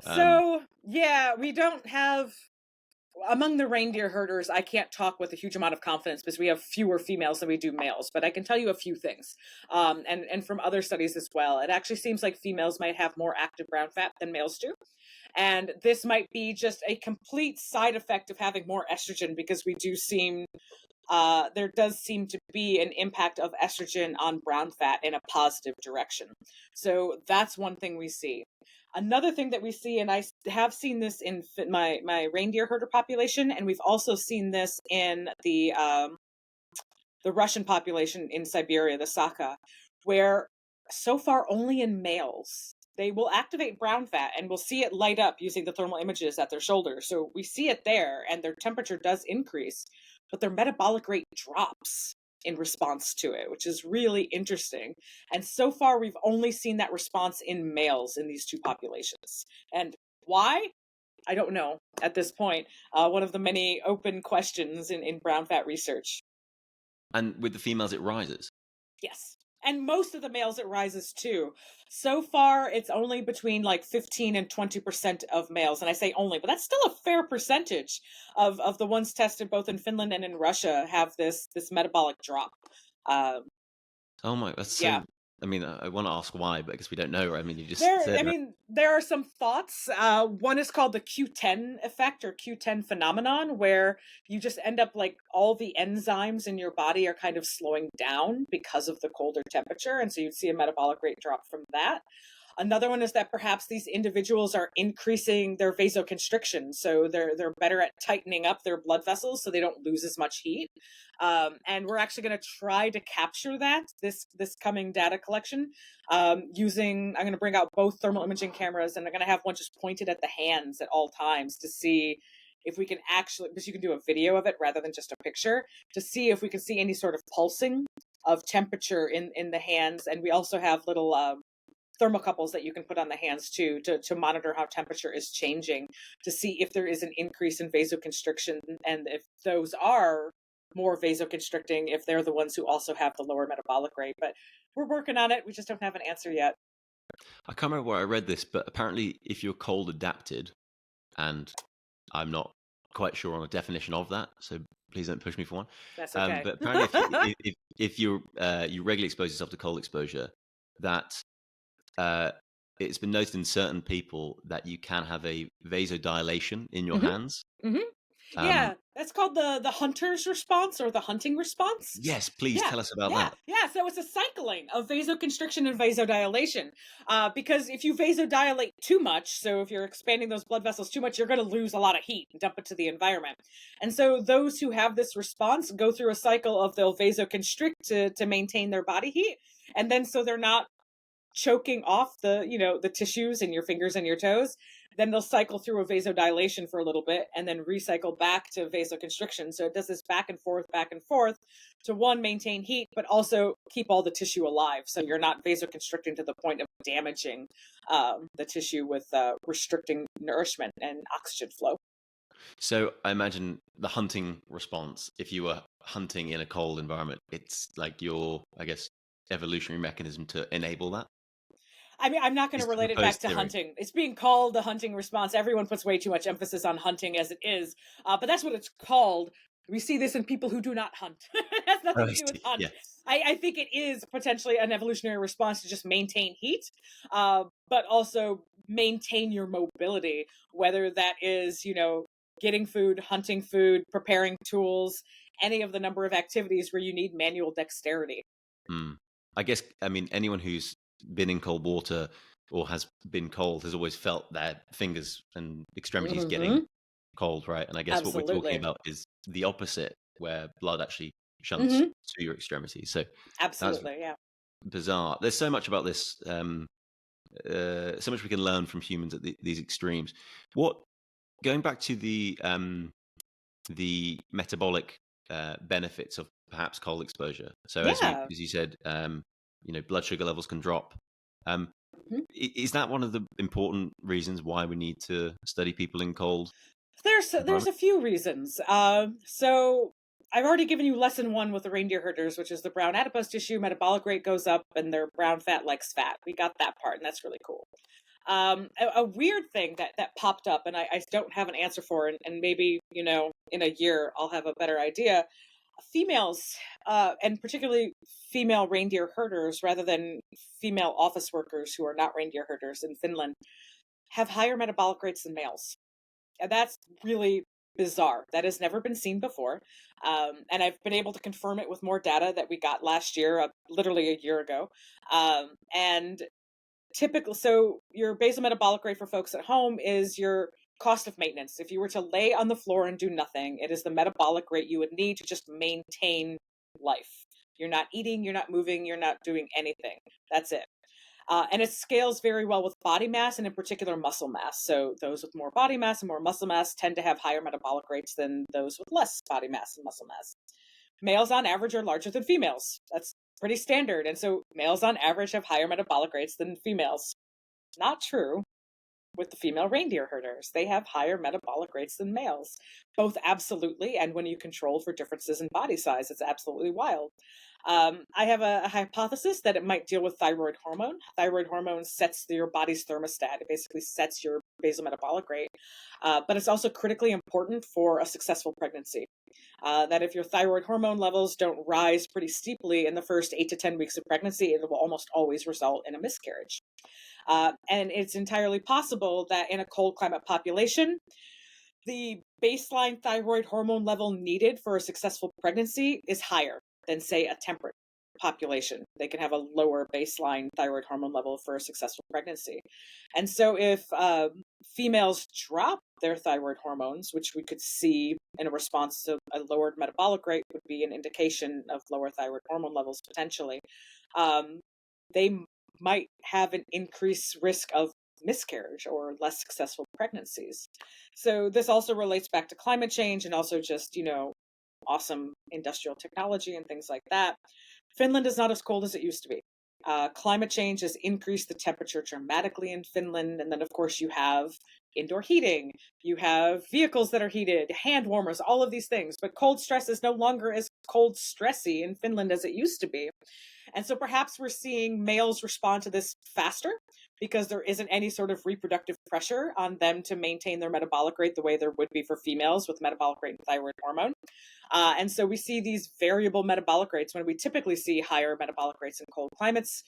Speaker 2: Um,
Speaker 1: So, yeah, we don't have among the reindeer herders, I can't talk with a huge amount of confidence because we have fewer females than we do males, but I can tell you a few things. And from other studies as well, it actually seems like females might have more active brown fat than males do. And this might be just a complete side effect of having more estrogen because we do seem there does seem to be an impact of estrogen on brown fat in a positive direction. So that's one thing we see. Another thing that we see, and I have seen this in my reindeer herder population, and we've also seen this in the Russian population in Siberia, the Sakha, where so far only in males they will activate brown fat, and we'll see it light up using the thermal images at their shoulders. So we see it there, and their temperature does increase, but their metabolic rate drops in response to it, which is really interesting. And so far, we've only seen that response in males in these two populations. And why? I don't know at this point. One of the many open questions in brown fat research.
Speaker 2: And with the females, it rises.
Speaker 1: Yes. And most of the males, it rises too. So far, it's only between like 15 and 20% of males. And I say only, but that's still a fair percentage of the ones tested both in Finland and in Russia have this metabolic drop.
Speaker 2: Oh my, that's
Speaker 1: Yeah.
Speaker 2: so. I mean, I want to ask why, but I guess we don't know. I mean, you just
Speaker 1: There,
Speaker 2: said.
Speaker 1: I mean, there are some thoughts. One is called the Q10 effect or Q10 phenomenon, where you just end up like all the enzymes in your body are kind of slowing down because of the colder temperature. And so you'd see a metabolic rate drop from that. Another one is that perhaps these individuals are increasing their vasoconstriction, so they're better at tightening up their blood vessels so they don't lose as much heat. And we're actually going to try to capture that this coming data collection using. I'm going to bring out both thermal imaging cameras, and I'm going to have one just pointed at the hands at all times to see if we can actually, because you can do a video of it rather than just a picture, to see if we can see any sort of pulsing of temperature in the hands. And we also have little thermocouples that you can put on the hands too to monitor how temperature is changing, to see if there is an increase in vasoconstriction, and if those are more vasoconstricting, if they're the ones who also have the lower metabolic rate. But we're working on it. We just don't have an answer yet.
Speaker 2: I can't remember where I read this, but apparently, if you're cold adapted, and I'm not quite sure on the definition of that, so please don't push me for one.
Speaker 1: That's okay.
Speaker 2: But apparently, if you regularly expose yourself to cold exposure, that it's been noted in certain people that you can have a vasodilation in your hands.
Speaker 1: Mm-hmm. Yeah, that's called the hunter's response or the hunting response.
Speaker 2: Yes, please tell us about that.
Speaker 1: Yeah, so it's a cycling of vasoconstriction and vasodilation. Because if you vasodilate too much, so if you're expanding those blood vessels too much, you're going to lose a lot of heat and dump it to the environment. And so those who have this response go through a cycle of they'll vasoconstrict to maintain their body heat. And then so they're not choking off the tissues in your fingers and your toes. Then they'll cycle through a vasodilation for a little bit and then recycle back to vasoconstriction. So it does this back and forth to one, maintain heat, but also keep all the tissue alive. So you're not vasoconstricting to the point of damaging the tissue with restricting nourishment and oxygen flow.
Speaker 2: So I imagine the hunting response, if you were hunting in a cold environment, it's like your, I guess, evolutionary mechanism to enable that.
Speaker 1: I mean, I'm not going to relate it back to hunting. It's being called the hunting response. Everyone puts way too much emphasis on hunting as it is, but that's what it's called. We see this in people who do not hunt. It has nothing to do with hunt. Yeah. I think it is potentially an evolutionary response to just maintain heat, but also maintain your mobility, whether that is, getting food, hunting food, preparing tools, any of the number of activities where you need manual dexterity.
Speaker 2: I guess, I mean, anyone who's been in cold water or has been cold has always felt their fingers and extremities getting cold, right? And I guess what we're talking about is the opposite, where blood actually shunts to your extremities. So
Speaker 1: absolutely, yeah.
Speaker 2: Bizarre. There's so much about this, so much we can learn from humans at these extremes. Going back to the metabolic benefits of perhaps cold exposure. So as you said, blood sugar levels can drop. Is that one of the important reasons why we need to study people in cold?
Speaker 1: There's a few reasons. So I've already given you lesson 1 with the reindeer herders, which is the brown adipose tissue metabolic rate goes up and their brown fat likes fat. We got that part, and that's really cool. A weird thing that popped up, and I don't have an answer for, and maybe in a year I'll have a better idea. Females, and particularly female reindeer herders, rather than female office workers who are not reindeer herders in Finland, have higher metabolic rates than males. And that's really bizarre. That has never been seen before. And I've been able to confirm it with more data that we got last year, literally a year ago. And so your basal metabolic rate for folks at home is your cost of maintenance. If you were to lay on the floor and do nothing, it is the metabolic rate you would need to just maintain life. You're not eating, you're not moving, you're not doing anything. That's it. And it scales very well with body mass and in particular muscle mass. So those with more body mass and more muscle mass tend to have higher metabolic rates than those with less body mass and muscle mass. Males on average are larger than females. That's pretty standard. And so males on average have higher metabolic rates than females. Not true with the female reindeer herders. They have higher metabolic rates than males, both absolutely. And when you control for differences in body size, it's absolutely wild. I have a hypothesis that it might deal with thyroid hormone. Thyroid hormone sets your body's thermostat. It basically sets your basal metabolic rate. But it's also critically important for a successful pregnancy. That if your thyroid hormone levels don't rise pretty steeply in the first 8 to 10 weeks of pregnancy, it will almost always result in a miscarriage. And it's entirely possible that in a cold climate population, the baseline thyroid hormone level needed for a successful pregnancy is higher than, say, a temperate population. They can have a lower baseline thyroid hormone level for a successful pregnancy. And so if females drop their thyroid hormones, which we could see in a response to a lowered metabolic rate would be an indication of lower thyroid hormone levels potentially, they might have an increased risk of miscarriage or less successful pregnancies. So this also relates back to climate change and also just, awesome industrial technology and things like that. Finland is not as cold as it used to be. Climate change has increased the temperature dramatically in Finland. And then, of course, you have indoor heating. You have vehicles that are heated, hand warmers, all of these things. But cold stress is no longer as cold stressy in Finland as it used to be. And so perhaps we're seeing males respond to this faster because there isn't any sort of reproductive pressure on them to maintain their metabolic rate the way there would be for females with metabolic rate and thyroid hormone. And so we see these variable metabolic rates when we typically see higher metabolic rates in cold climates.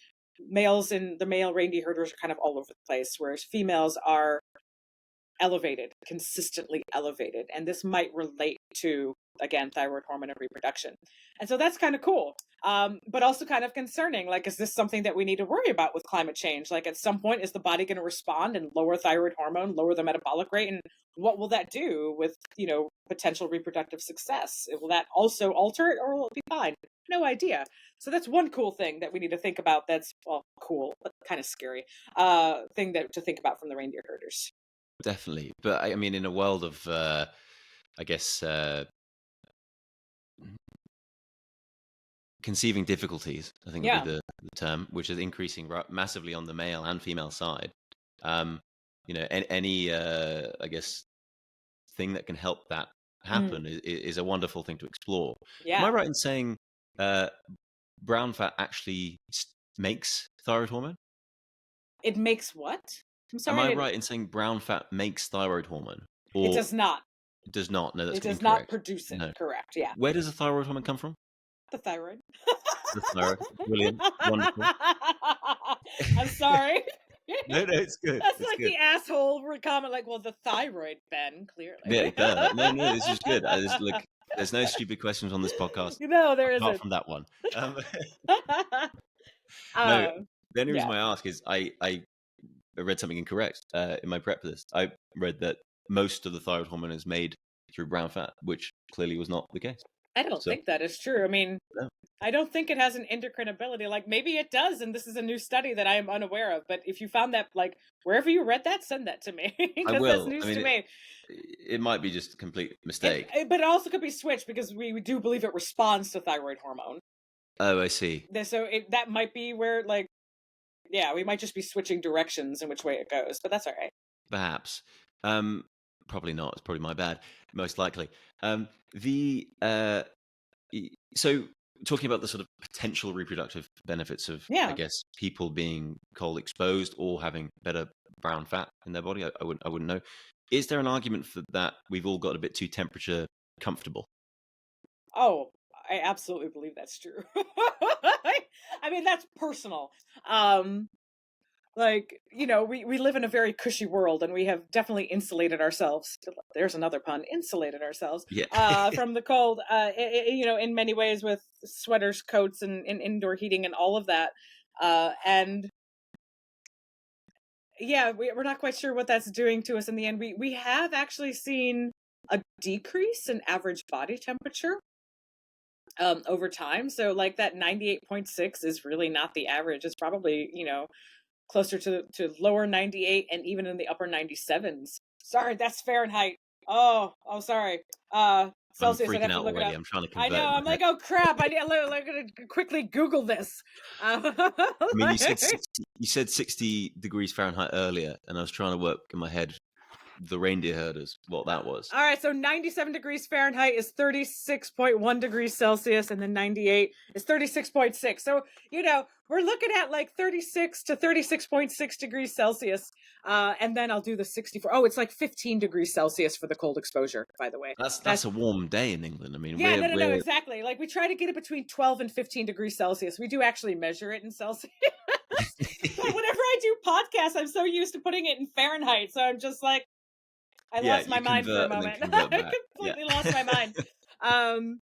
Speaker 1: Males and the male reindeer herders are kind of all over the place, whereas females are elevated, consistently elevated. And this might relate to, again, thyroid hormone and reproduction. And so that's kind of cool, but also kind of concerning. Like, is this something that we need to worry about with climate change? Like, at some point, is the body going to respond and lower thyroid hormone, lower the metabolic rate? And what will that do with, potential reproductive success? Will that also alter it, or will it be fine? No idea. So that's one cool thing that we need to think about. That's, well, cool, but kind of scary thing to think about from the reindeer herders.
Speaker 2: Definitely. But I mean, in a world of, I guess, conceiving difficulties, I think would be the term, which is increasing massively on the male and female side. Any, I guess, thing that can help that happen is a wonderful thing to explore.
Speaker 1: Yeah.
Speaker 2: Am I right in saying brown fat actually makes thyroid hormone?
Speaker 1: It makes what? I'm sorry.
Speaker 2: Am I right in saying brown fat makes thyroid hormone?
Speaker 1: Or it does not.
Speaker 2: It does not. No, that's
Speaker 1: incorrect. It does not produce it. No. Correct. Yeah.
Speaker 2: Where does the thyroid hormone come from?
Speaker 1: The thyroid.
Speaker 2: The thyroid. Brilliant. Wonderful.
Speaker 1: I'm sorry.
Speaker 2: No, it's good.
Speaker 1: That's it's like good. The asshole comment, like, well, the thyroid, Ben, clearly.
Speaker 2: Yeah, no, this is good. There's no stupid questions on this podcast.
Speaker 1: No, there isn't.
Speaker 2: Apart from that one. No, the only reason I ask is I read something incorrect in my prep for this. I read that most of the thyroid hormone is made through brown fat, which clearly was not the case.
Speaker 1: I don't think that is true. I mean, no. I don't think it has an endocrine ability. Like, maybe it does, and this is a new study that I am unaware of. But if you found that, like, wherever you read that, send that to me.
Speaker 2: I will.
Speaker 1: That's news to me.
Speaker 2: It might be just a complete mistake.
Speaker 1: But it also could be switched because we do believe it responds to thyroid hormone.
Speaker 2: Oh, I see.
Speaker 1: So that might be where, like, yeah, we might just be switching directions in which way it goes. But that's all right.
Speaker 2: Perhaps. Probably not. It's probably my bad. Most likely. So talking about the sort of potential reproductive benefits of, I guess, people being cold exposed or having better brown fat in their body, I wouldn't know. Is there an argument for that we've all got a bit too temperature comfortable?
Speaker 1: Oh, I absolutely believe that's true. I mean, that's personal. like, we live in a very cushy world, and we have definitely insulated ourselves. There's another pun, insulated ourselves
Speaker 2: Yeah.
Speaker 1: from the cold, in many ways, with sweaters, coats, and indoor heating and all of that. And yeah, we're not quite sure what that's doing to us in the end. We have actually seen a decrease in average body temperature over time. So like that 98.6 is really not the average. It's probably, closer to lower 98 and even in the upper 97s. Sorry, that's Fahrenheit. Oh, sorry.
Speaker 2: I'm
Speaker 1: Celsius, I'd
Speaker 2: freaking
Speaker 1: have to
Speaker 2: out
Speaker 1: look it
Speaker 2: already.
Speaker 1: up.
Speaker 2: I'm trying to
Speaker 1: I
Speaker 2: convert
Speaker 1: know.
Speaker 2: in my
Speaker 1: I'm
Speaker 2: head.
Speaker 1: like, oh crap! I'm gonna quickly Google this.
Speaker 2: I mean,
Speaker 1: Like-
Speaker 2: you said 60 degrees Fahrenheit earlier, and I was trying to work in my head the reindeer herders, what that was.
Speaker 1: All right, so 97 degrees Fahrenheit is 36.1 degrees Celsius, and then 98 is 36.6. So, we're looking at like 36 to 36.6 degrees Celsius. And then I'll do the 64. Oh, it's like 15 degrees Celsius for the cold exposure, by the way.
Speaker 2: That's a warm day in England. I mean,
Speaker 1: Yeah,
Speaker 2: we're
Speaker 1: no, exactly. Like we try to get it between 12 and 15 degrees Celsius. We do actually measure it in Celsius. But whenever I do podcasts, I'm so used to putting it in Fahrenheit. So I'm just like, I
Speaker 2: yeah,
Speaker 1: lost my
Speaker 2: you
Speaker 1: mind for a
Speaker 2: convert and then
Speaker 1: moment.
Speaker 2: convert
Speaker 1: I
Speaker 2: back. Yeah.
Speaker 1: completely lost my mind.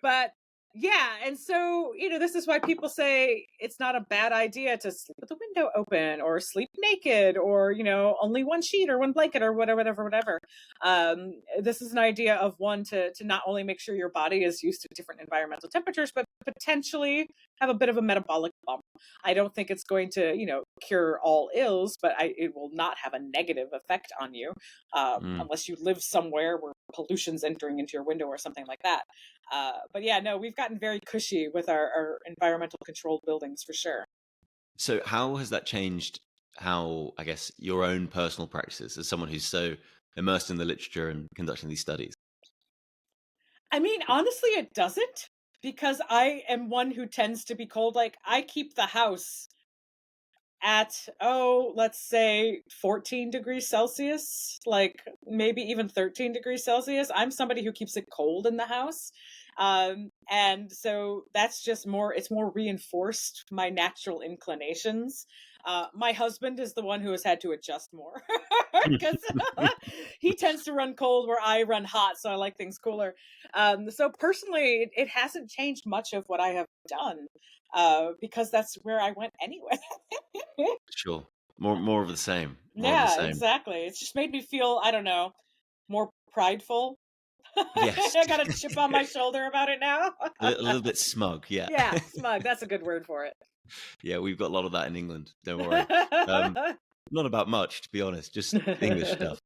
Speaker 1: But yeah, and so, this is why people say it's not a bad idea to sleep with the window open or sleep naked or, only one sheet or one blanket or whatever. This is an idea of one to not only make sure your body is used to different environmental temperatures, but potentially have a bit of a metabolic bump. I don't think it's going to, cure all ills, but it will not have a negative effect on you unless you live somewhere where pollution's entering into your window or something like that. But yeah, no, we've gotten very cushy with our environmental controlled buildings for sure.
Speaker 2: So how has that changed how, I guess, your own personal practices as someone who's so immersed in the literature and conducting these studies?
Speaker 1: I mean, honestly, it doesn't, because I am one who tends to be cold. Like, I keep the house at, let's say 14 degrees Celsius, like maybe even 13 degrees Celsius. I'm somebody who keeps it cold in the house. And so that's just it's more reinforced my natural inclinations. My husband is the one who has had to adjust more because he tends to run cold where I run hot. So I like things cooler. So personally, it hasn't changed much of what I have done because that's where I went anyway.
Speaker 2: Sure. More of the same. More of the
Speaker 1: Yeah,
Speaker 2: same.
Speaker 1: exactly. It's just made me feel, I don't know, more prideful.
Speaker 2: Yes.
Speaker 1: I got a chip on my shoulder about it now.
Speaker 2: A little bit smug, yeah.
Speaker 1: Yeah, smug. That's a good word for it.
Speaker 2: Yeah, we've got a lot of that in England. Don't worry. Not about much, to be honest, just English stuff.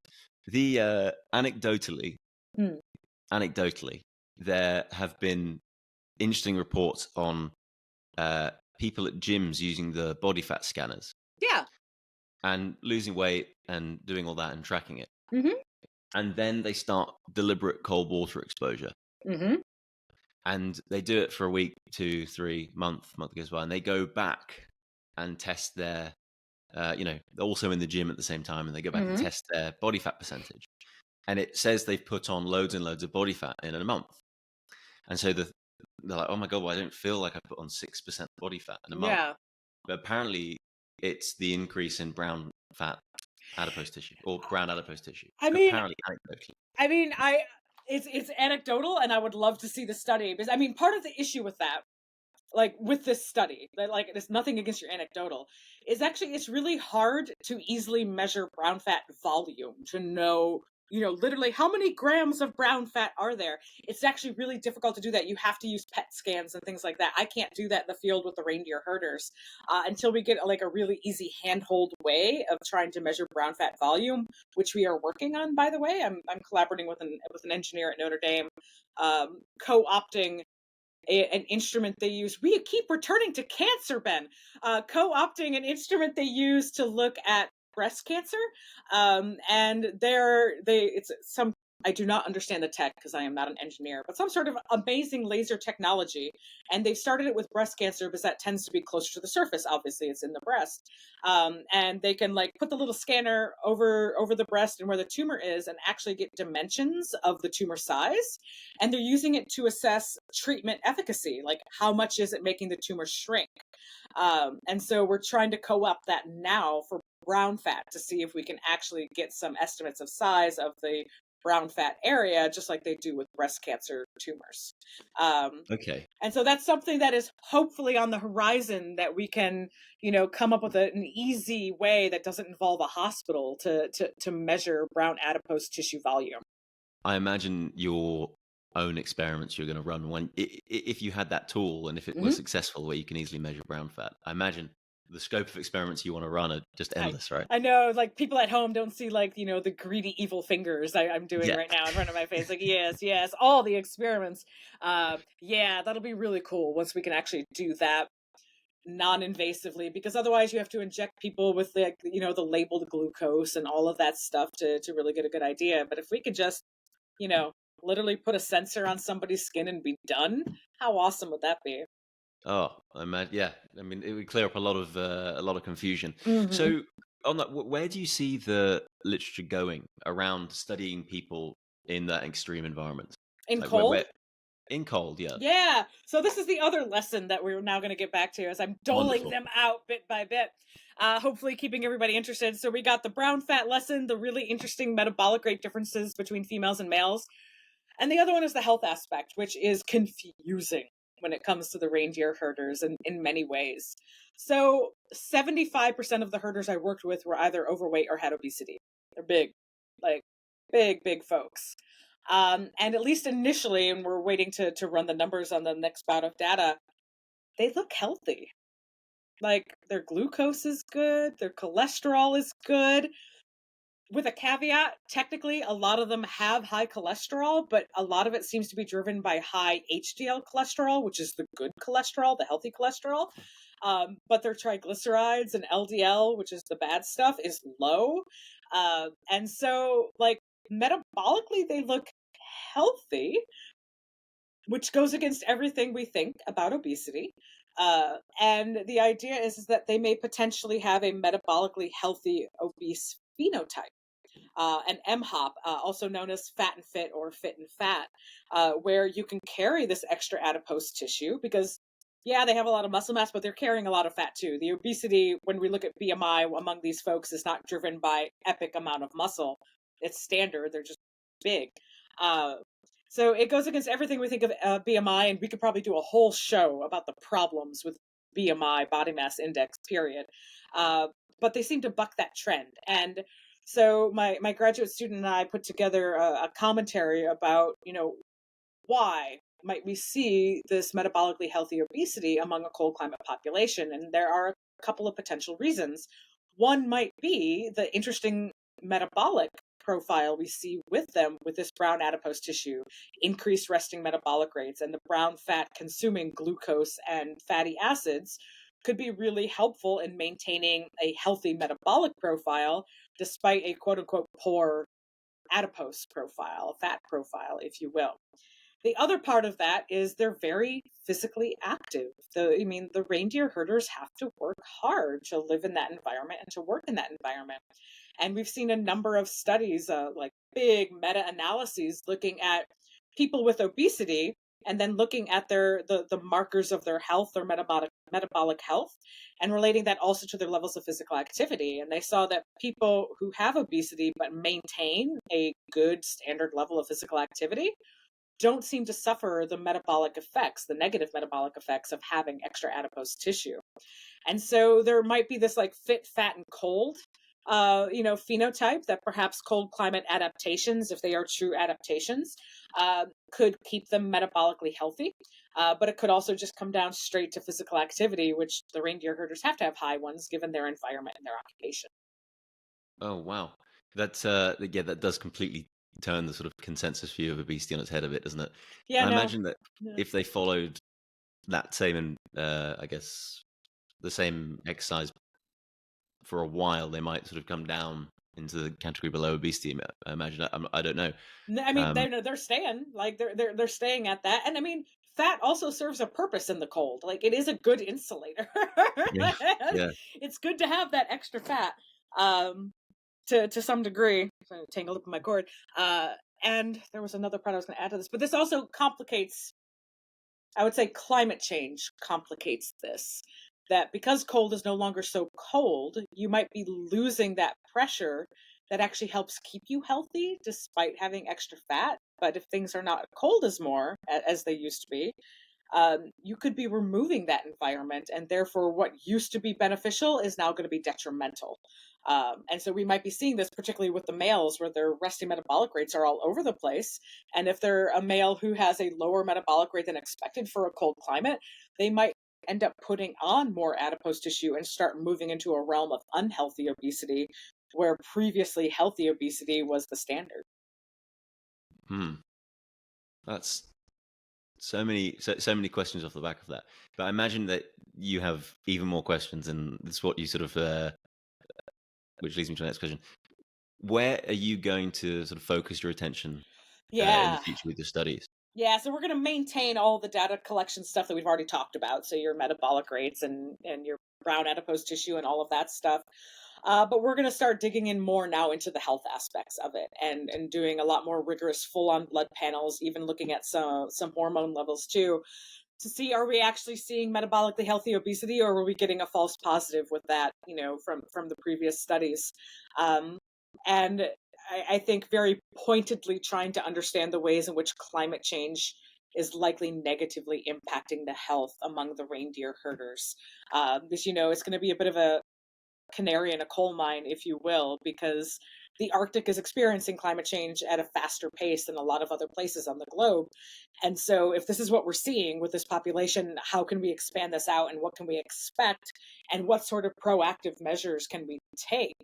Speaker 2: The anecdotally,
Speaker 1: Hmm.
Speaker 2: there have been interesting reports on people at gyms using the body fat scanners
Speaker 1: Yeah.
Speaker 2: and losing weight and doing all that and tracking it.
Speaker 1: Mm-hmm.
Speaker 2: And then they start deliberate cold water exposure.
Speaker 1: Mm-hmm.
Speaker 2: And they do it for a week, 2, 3 month goes by, and they go back and test their, they're also in the gym at the same time, and they go back and
Speaker 1: Mm-hmm.
Speaker 2: test their body fat percentage. And it says they've put on loads and loads of body fat in a month. And so they're like, oh my God, well, I don't feel like I put on 6% body fat in a month.
Speaker 1: Yeah.
Speaker 2: But apparently it's the increase in brown fat adipose tissue or brown adipose tissue. Apparently, anecdotally.
Speaker 1: It's anecdotal, and I would love to see the study, because part of the issue with that, like with this study, that like there's nothing against your anecdotal, is actually it's really hard to easily measure brown fat volume to know, literally how many grams of brown fat are there. It's actually really difficult to do that. You have to use PET scans and things like that. I can't do that in the field with the reindeer herders until we get like a really easy handhold way of trying to measure brown fat volume, which we are working on, by the way. I'm collaborating with an engineer at Notre Dame, co-opting an instrument they use. We keep returning to cancer, Ben. Co-opting an instrument they use to look at breast cancer, and it's some I do not understand the tech because I am not an engineer, but some sort of amazing laser technology. And they've started it with breast cancer because that tends to be closer to the surface. Obviously, it's in the breast. And they can like put the little scanner over the breast and where the tumor is and actually get dimensions of the tumor size. And they're using it to assess treatment efficacy, like how much is it making the tumor shrink. And so we're trying to co-opt that now for brown fat to see if we can actually get some estimates of size of the brown fat area, just like they do with breast cancer tumors.
Speaker 2: Okay.
Speaker 1: And so that's something that is hopefully on the horizon that we can, come up with an easy way that doesn't involve a hospital to measure brown adipose tissue volume.
Speaker 2: I imagine your own experiments you're going to run if you had that tool and if it was successful where you can easily measure brown fat. I imagine the scope of experiments you want to run are just endless, right?
Speaker 1: I know, like people at home don't see like, the greedy evil fingers I'm doing right now in front of my face. Like, yes, all the experiments. Yeah, that'll be really cool once we can actually do that non-invasively, because otherwise you have to inject people with the labeled glucose and all of that stuff to really get a good idea. But if we could just, literally put a sensor on somebody's skin and be done, how awesome would that be?
Speaker 2: Oh, yeah. I mean, it would clear up a lot of confusion.
Speaker 1: Mm-hmm.
Speaker 2: So, on that, where do you see the literature going around studying people in that extreme environment?
Speaker 1: In
Speaker 2: Like,
Speaker 1: cold?
Speaker 2: In cold, yeah.
Speaker 1: Yeah. So this is the other lesson that we're now going to get back to as I'm doling
Speaker 2: Wonderful.
Speaker 1: them out bit by bit. Hopefully keeping everybody interested. So we got the brown fat lesson, the really interesting metabolic rate differences between females and males. And the other one is the health aspect, which is confusing when it comes to the reindeer herders in many ways. So 75% of the herders I worked with were either overweight or had obesity. They're big, like big folks. And at least initially, and we're waiting to run the numbers on the next bout of data, they look healthy. Like their glucose is good, their cholesterol is good. With a caveat, technically, a lot of them have high cholesterol, but a lot of it seems to be driven by high HDL cholesterol, which is the good cholesterol, the healthy cholesterol. But their triglycerides and LDL, which is the bad stuff, is low. And so, like, metabolically, they look healthy, which goes against everything we think about obesity. And the idea is that they may potentially have a metabolically healthy obese phenotype. An MHOP, also known as fat and fit or fit and fat, where you can carry this extra adipose tissue because, yeah, they have a lot of muscle mass, but they're carrying a lot of fat too. The obesity, when we look at BMI among these folks, is not driven by epic amount of muscle. It's standard. They're just big. So it goes against everything we think of BMI, and we could probably do a whole show about the problems with BMI, body mass index, period. But they seem to buck that trend. And so my graduate student and I put together a commentary about, why might we see this metabolically healthy obesity among a cold climate population? And there are a couple of potential reasons. One might be the interesting metabolic profile we see with them with this brown adipose tissue, increased resting metabolic rates, and the brown fat consuming glucose and fatty acids could be really helpful in maintaining a healthy metabolic profile despite a quote unquote poor adipose profile, fat profile, if you will. The other part of that is they're very physically active. The reindeer herders have to work hard to live in that environment and to work in that environment. And we've seen a number of studies, like big meta-analyses looking at people with obesity and then looking at the markers of their health, their metabolic health, and relating that also to their levels of physical activity. And they saw that people who have obesity but maintain a good standard level of physical activity don't seem to suffer the metabolic effects, the negative metabolic effects of having extra adipose tissue. And so there might be this like fit, fat, and cold phenotype that perhaps cold climate adaptations, if they are true adaptations, could keep them metabolically healthy. But it could also just come down straight to physical activity, which the reindeer herders have to have high ones given their environment and their occupation.
Speaker 2: Oh, wow. That does completely turn the sort of consensus view of obesity on its head a bit, doesn't it?
Speaker 1: Yeah,
Speaker 2: I
Speaker 1: no.
Speaker 2: imagine that if they followed that same, I guess, the same exercise for a while, they might sort of come down into the category below obesity. I imagine. I don't know.
Speaker 1: I mean, they're staying, like they're staying at that, and I mean, fat also serves a purpose in the cold. Like, it is a good insulator.
Speaker 2: Yeah, yeah.
Speaker 1: It's good to have that extra fat, to some degree. I'm tangled up in my cord. And there was another part I was going to add to this, but this also complicates. I would say climate change complicates this. That because cold is no longer so cold, you might be losing that pressure that actually helps keep you healthy despite having extra fat. But if things are not cold as more as they used to be, you could be removing that environment, and therefore what used to be beneficial is now going to be detrimental. And so we might be seeing this particularly with the males, where their resting metabolic rates are all over the place. And if they're a male who has a lower metabolic rate than expected for a cold climate, they might end up putting on more adipose tissue and start moving into a realm of unhealthy obesity, where previously healthy obesity was the standard.
Speaker 2: That's so many questions off the back of that. But I imagine that you have even more questions, and this is what you sort of, which leads me to the next question. Where are you going to sort of focus your attention in the future with your studies?
Speaker 1: Yeah, so we're going to maintain all the data collection stuff that we've already talked about. So your metabolic rates and your brown adipose tissue and all of that stuff. But we're going to start digging in more now into the health aspects of it, and doing a lot more rigorous full-on blood panels, even looking at some hormone levels too, to see, are we actually seeing metabolically healthy obesity, or are we getting a false positive with that, from the previous studies. And I think very pointedly trying to understand the ways in which climate change is likely negatively impacting the health among the reindeer herders. Because, it's going to be a bit of a canary in a coal mine, if you will, because the Arctic is experiencing climate change at a faster pace than a lot of other places on the globe. And so if this is what we're seeing with this population, how can we expand this out, and what can we expect, and what sort of proactive measures can we take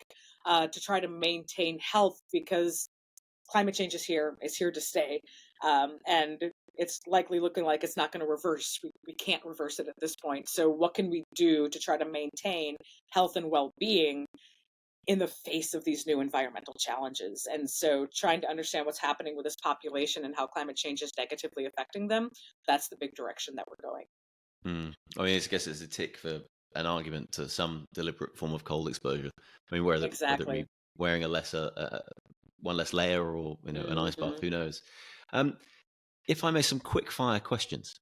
Speaker 1: to try to maintain health, because climate change is here to stay. And it's likely looking like it's not going to reverse. We can't reverse it at this point. So what can we do to try to maintain health and well-being in the face of these new environmental challenges? And so trying to understand what's happening with this population and how climate change is negatively affecting them, that's the big direction that we're going.
Speaker 2: I mean, I guess it's a tick for an argument to some deliberate form of cold exposure. I mean, whether it be wearing one less layer, or an ice bath, who knows? If I may, some quick fire questions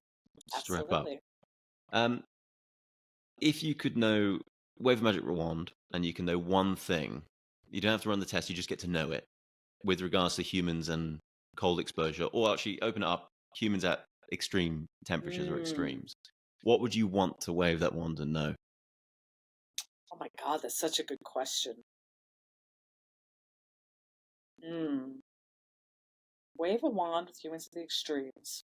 Speaker 2: just to wrap up. If you could wave a magic wand and you can know one thing, you don't have to run the test, you just get to know it, with regards to humans and cold exposure, or actually open it up, humans at extreme temperatures or extremes, what would you want to wave that wand and know?
Speaker 1: Oh my God, that's such a good question. Wave a wand with humans at the extremes.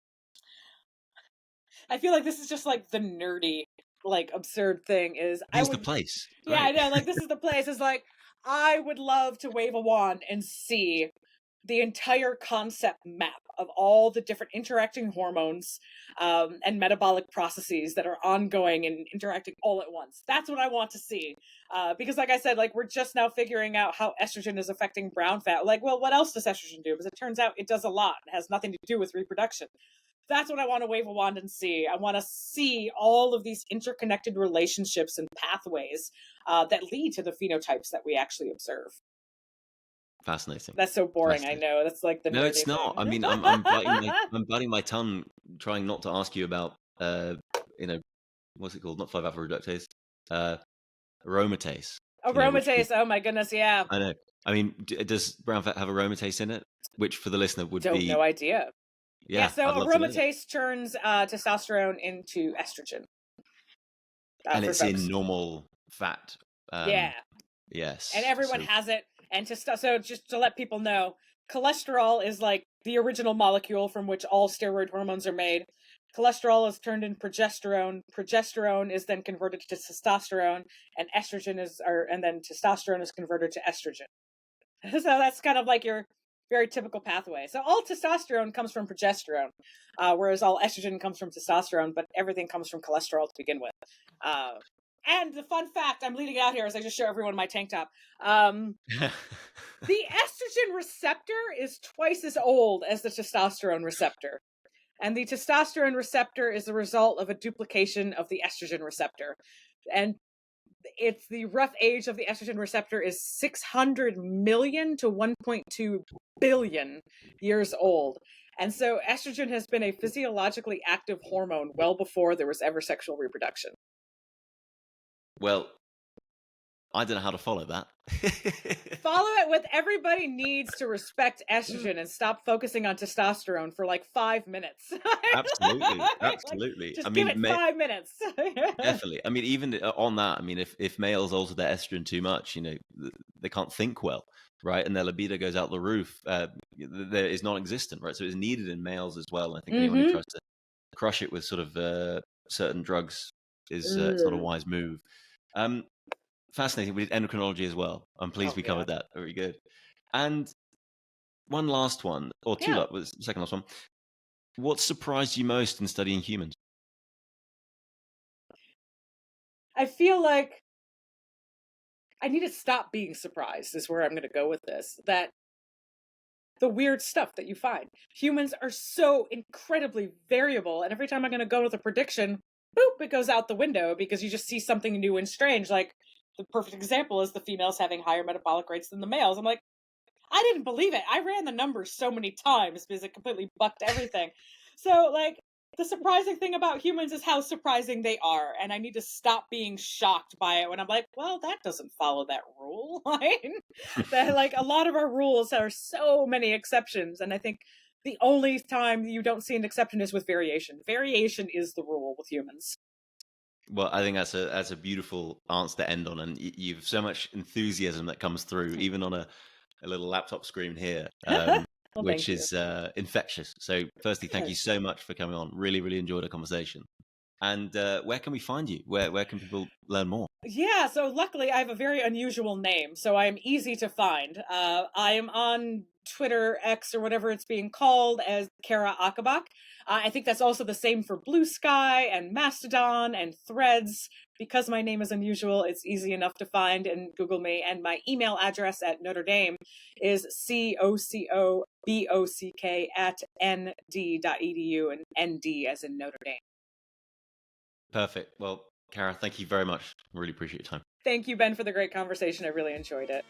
Speaker 1: I feel like this is just like the nerdy, like, absurd thing is.
Speaker 2: Here's the place.
Speaker 1: Yeah, right? I know. Like, this is the place. It's like, I would love to wave a wand and see the entire concept map of all the different interacting hormones and metabolic processes that are ongoing and interacting all at once. That's what I want to see. Because like I said, like, we're just now figuring out how estrogen is affecting brown fat. Like, well, what else does estrogen do? Because it turns out it does a lot. It has nothing to do with reproduction. That's what I want to wave a wand and see. I want to see all of these interconnected relationships and pathways that lead to the phenotypes that we actually observe.
Speaker 2: Fascinating.
Speaker 1: That's so boring. I know. That's like the.
Speaker 2: No, it's not.
Speaker 1: Thing.
Speaker 2: I mean, I'm biting my tongue, trying not to ask you about, what's it called? Not 5-alpha reductase, aromatase.
Speaker 1: Aromatase. Oh my goodness, yeah.
Speaker 2: I know. I mean, does brown fat have aromatase in it? Which, for the listener, would be.
Speaker 1: No idea.
Speaker 2: Yeah.
Speaker 1: So aromatase turns testosterone into estrogen.
Speaker 2: And it's in normal fat.
Speaker 1: Yeah.
Speaker 2: Yes.
Speaker 1: And everyone has it. And so just to let people know, cholesterol is like the original molecule from which all steroid hormones are made. Cholesterol is turned into progesterone. Progesterone is then converted to testosterone, and and then testosterone is converted to estrogen. So that's kind of like your very typical pathway. So all testosterone comes from progesterone, whereas all estrogen comes from testosterone, but everything comes from cholesterol to begin with. And the fun fact I'm leading out here as I just show everyone my tank top. The estrogen receptor is twice as old as the testosterone receptor. And the testosterone receptor is the result of a duplication of the estrogen receptor. And it's the rough age of the estrogen receptor is 600 million to 1.2 billion years old. And so estrogen has been a physiologically active hormone well before there was ever sexual reproduction.
Speaker 2: Well, I don't know how to follow that.
Speaker 1: Follow it with everybody needs to respect estrogen and stop focusing on testosterone for like 5 minutes.
Speaker 2: Absolutely.
Speaker 1: Like, just
Speaker 2: I
Speaker 1: give
Speaker 2: mean,
Speaker 1: it 5 minutes.
Speaker 2: definitely. I mean, even on that, I mean, if males alter their estrogen too much, you know, they can't think well, right? And their libido goes out the roof. There is non-existent, right? So it's needed in males as well. I think anyone who tries to crush it with sort of certain drugs is it's not a wise move. Fascinating. We did endocrinology as well. I'm pleased we covered that. Very good. And one last one, or two, was the second last one. What surprised you most in studying humans?
Speaker 1: I feel like I need to stop being surprised is where I'm going to go with this. That the weird stuff that you find. Humans are so incredibly variable, and every time I'm going to go with a prediction, boop, it goes out the window because you just see something new and strange. Like, the perfect example is the females having higher metabolic rates than the males. I'm like, I didn't believe it. I ran the numbers so many times because it completely bucked everything. So, like, the surprising thing about humans is how surprising they are. And I need to stop being shocked by it when I'm like, well, that doesn't follow that rule. Like, a lot of our rules are so many exceptions. And I think the only time you don't see an exception is with variation. Variation is the rule with humans.
Speaker 2: Well, I think that's a beautiful answer to end on, and you've so much enthusiasm that comes through, even on a little laptop screen here,
Speaker 1: Well,
Speaker 2: which is infectious. So, firstly, thank you so much for coming on. Really, really enjoyed our conversation. And where can we find you? Where can people learn more?
Speaker 1: Yeah, so luckily I have a very unusual name, so I am easy to find. I am on Twitter, X, or whatever it's being called, as Cara Ocobock. I think that's also the same for Blue Sky and Mastodon and Threads. Because my name is unusual, it's easy enough to find and Google me. And my email address at Notre Dame is cocobock@nd.edu, and ND as in Notre Dame.
Speaker 2: Perfect. Well, Cara, thank you very much. Really appreciate your time.
Speaker 1: Thank you, Ben, for the great conversation. I really enjoyed it.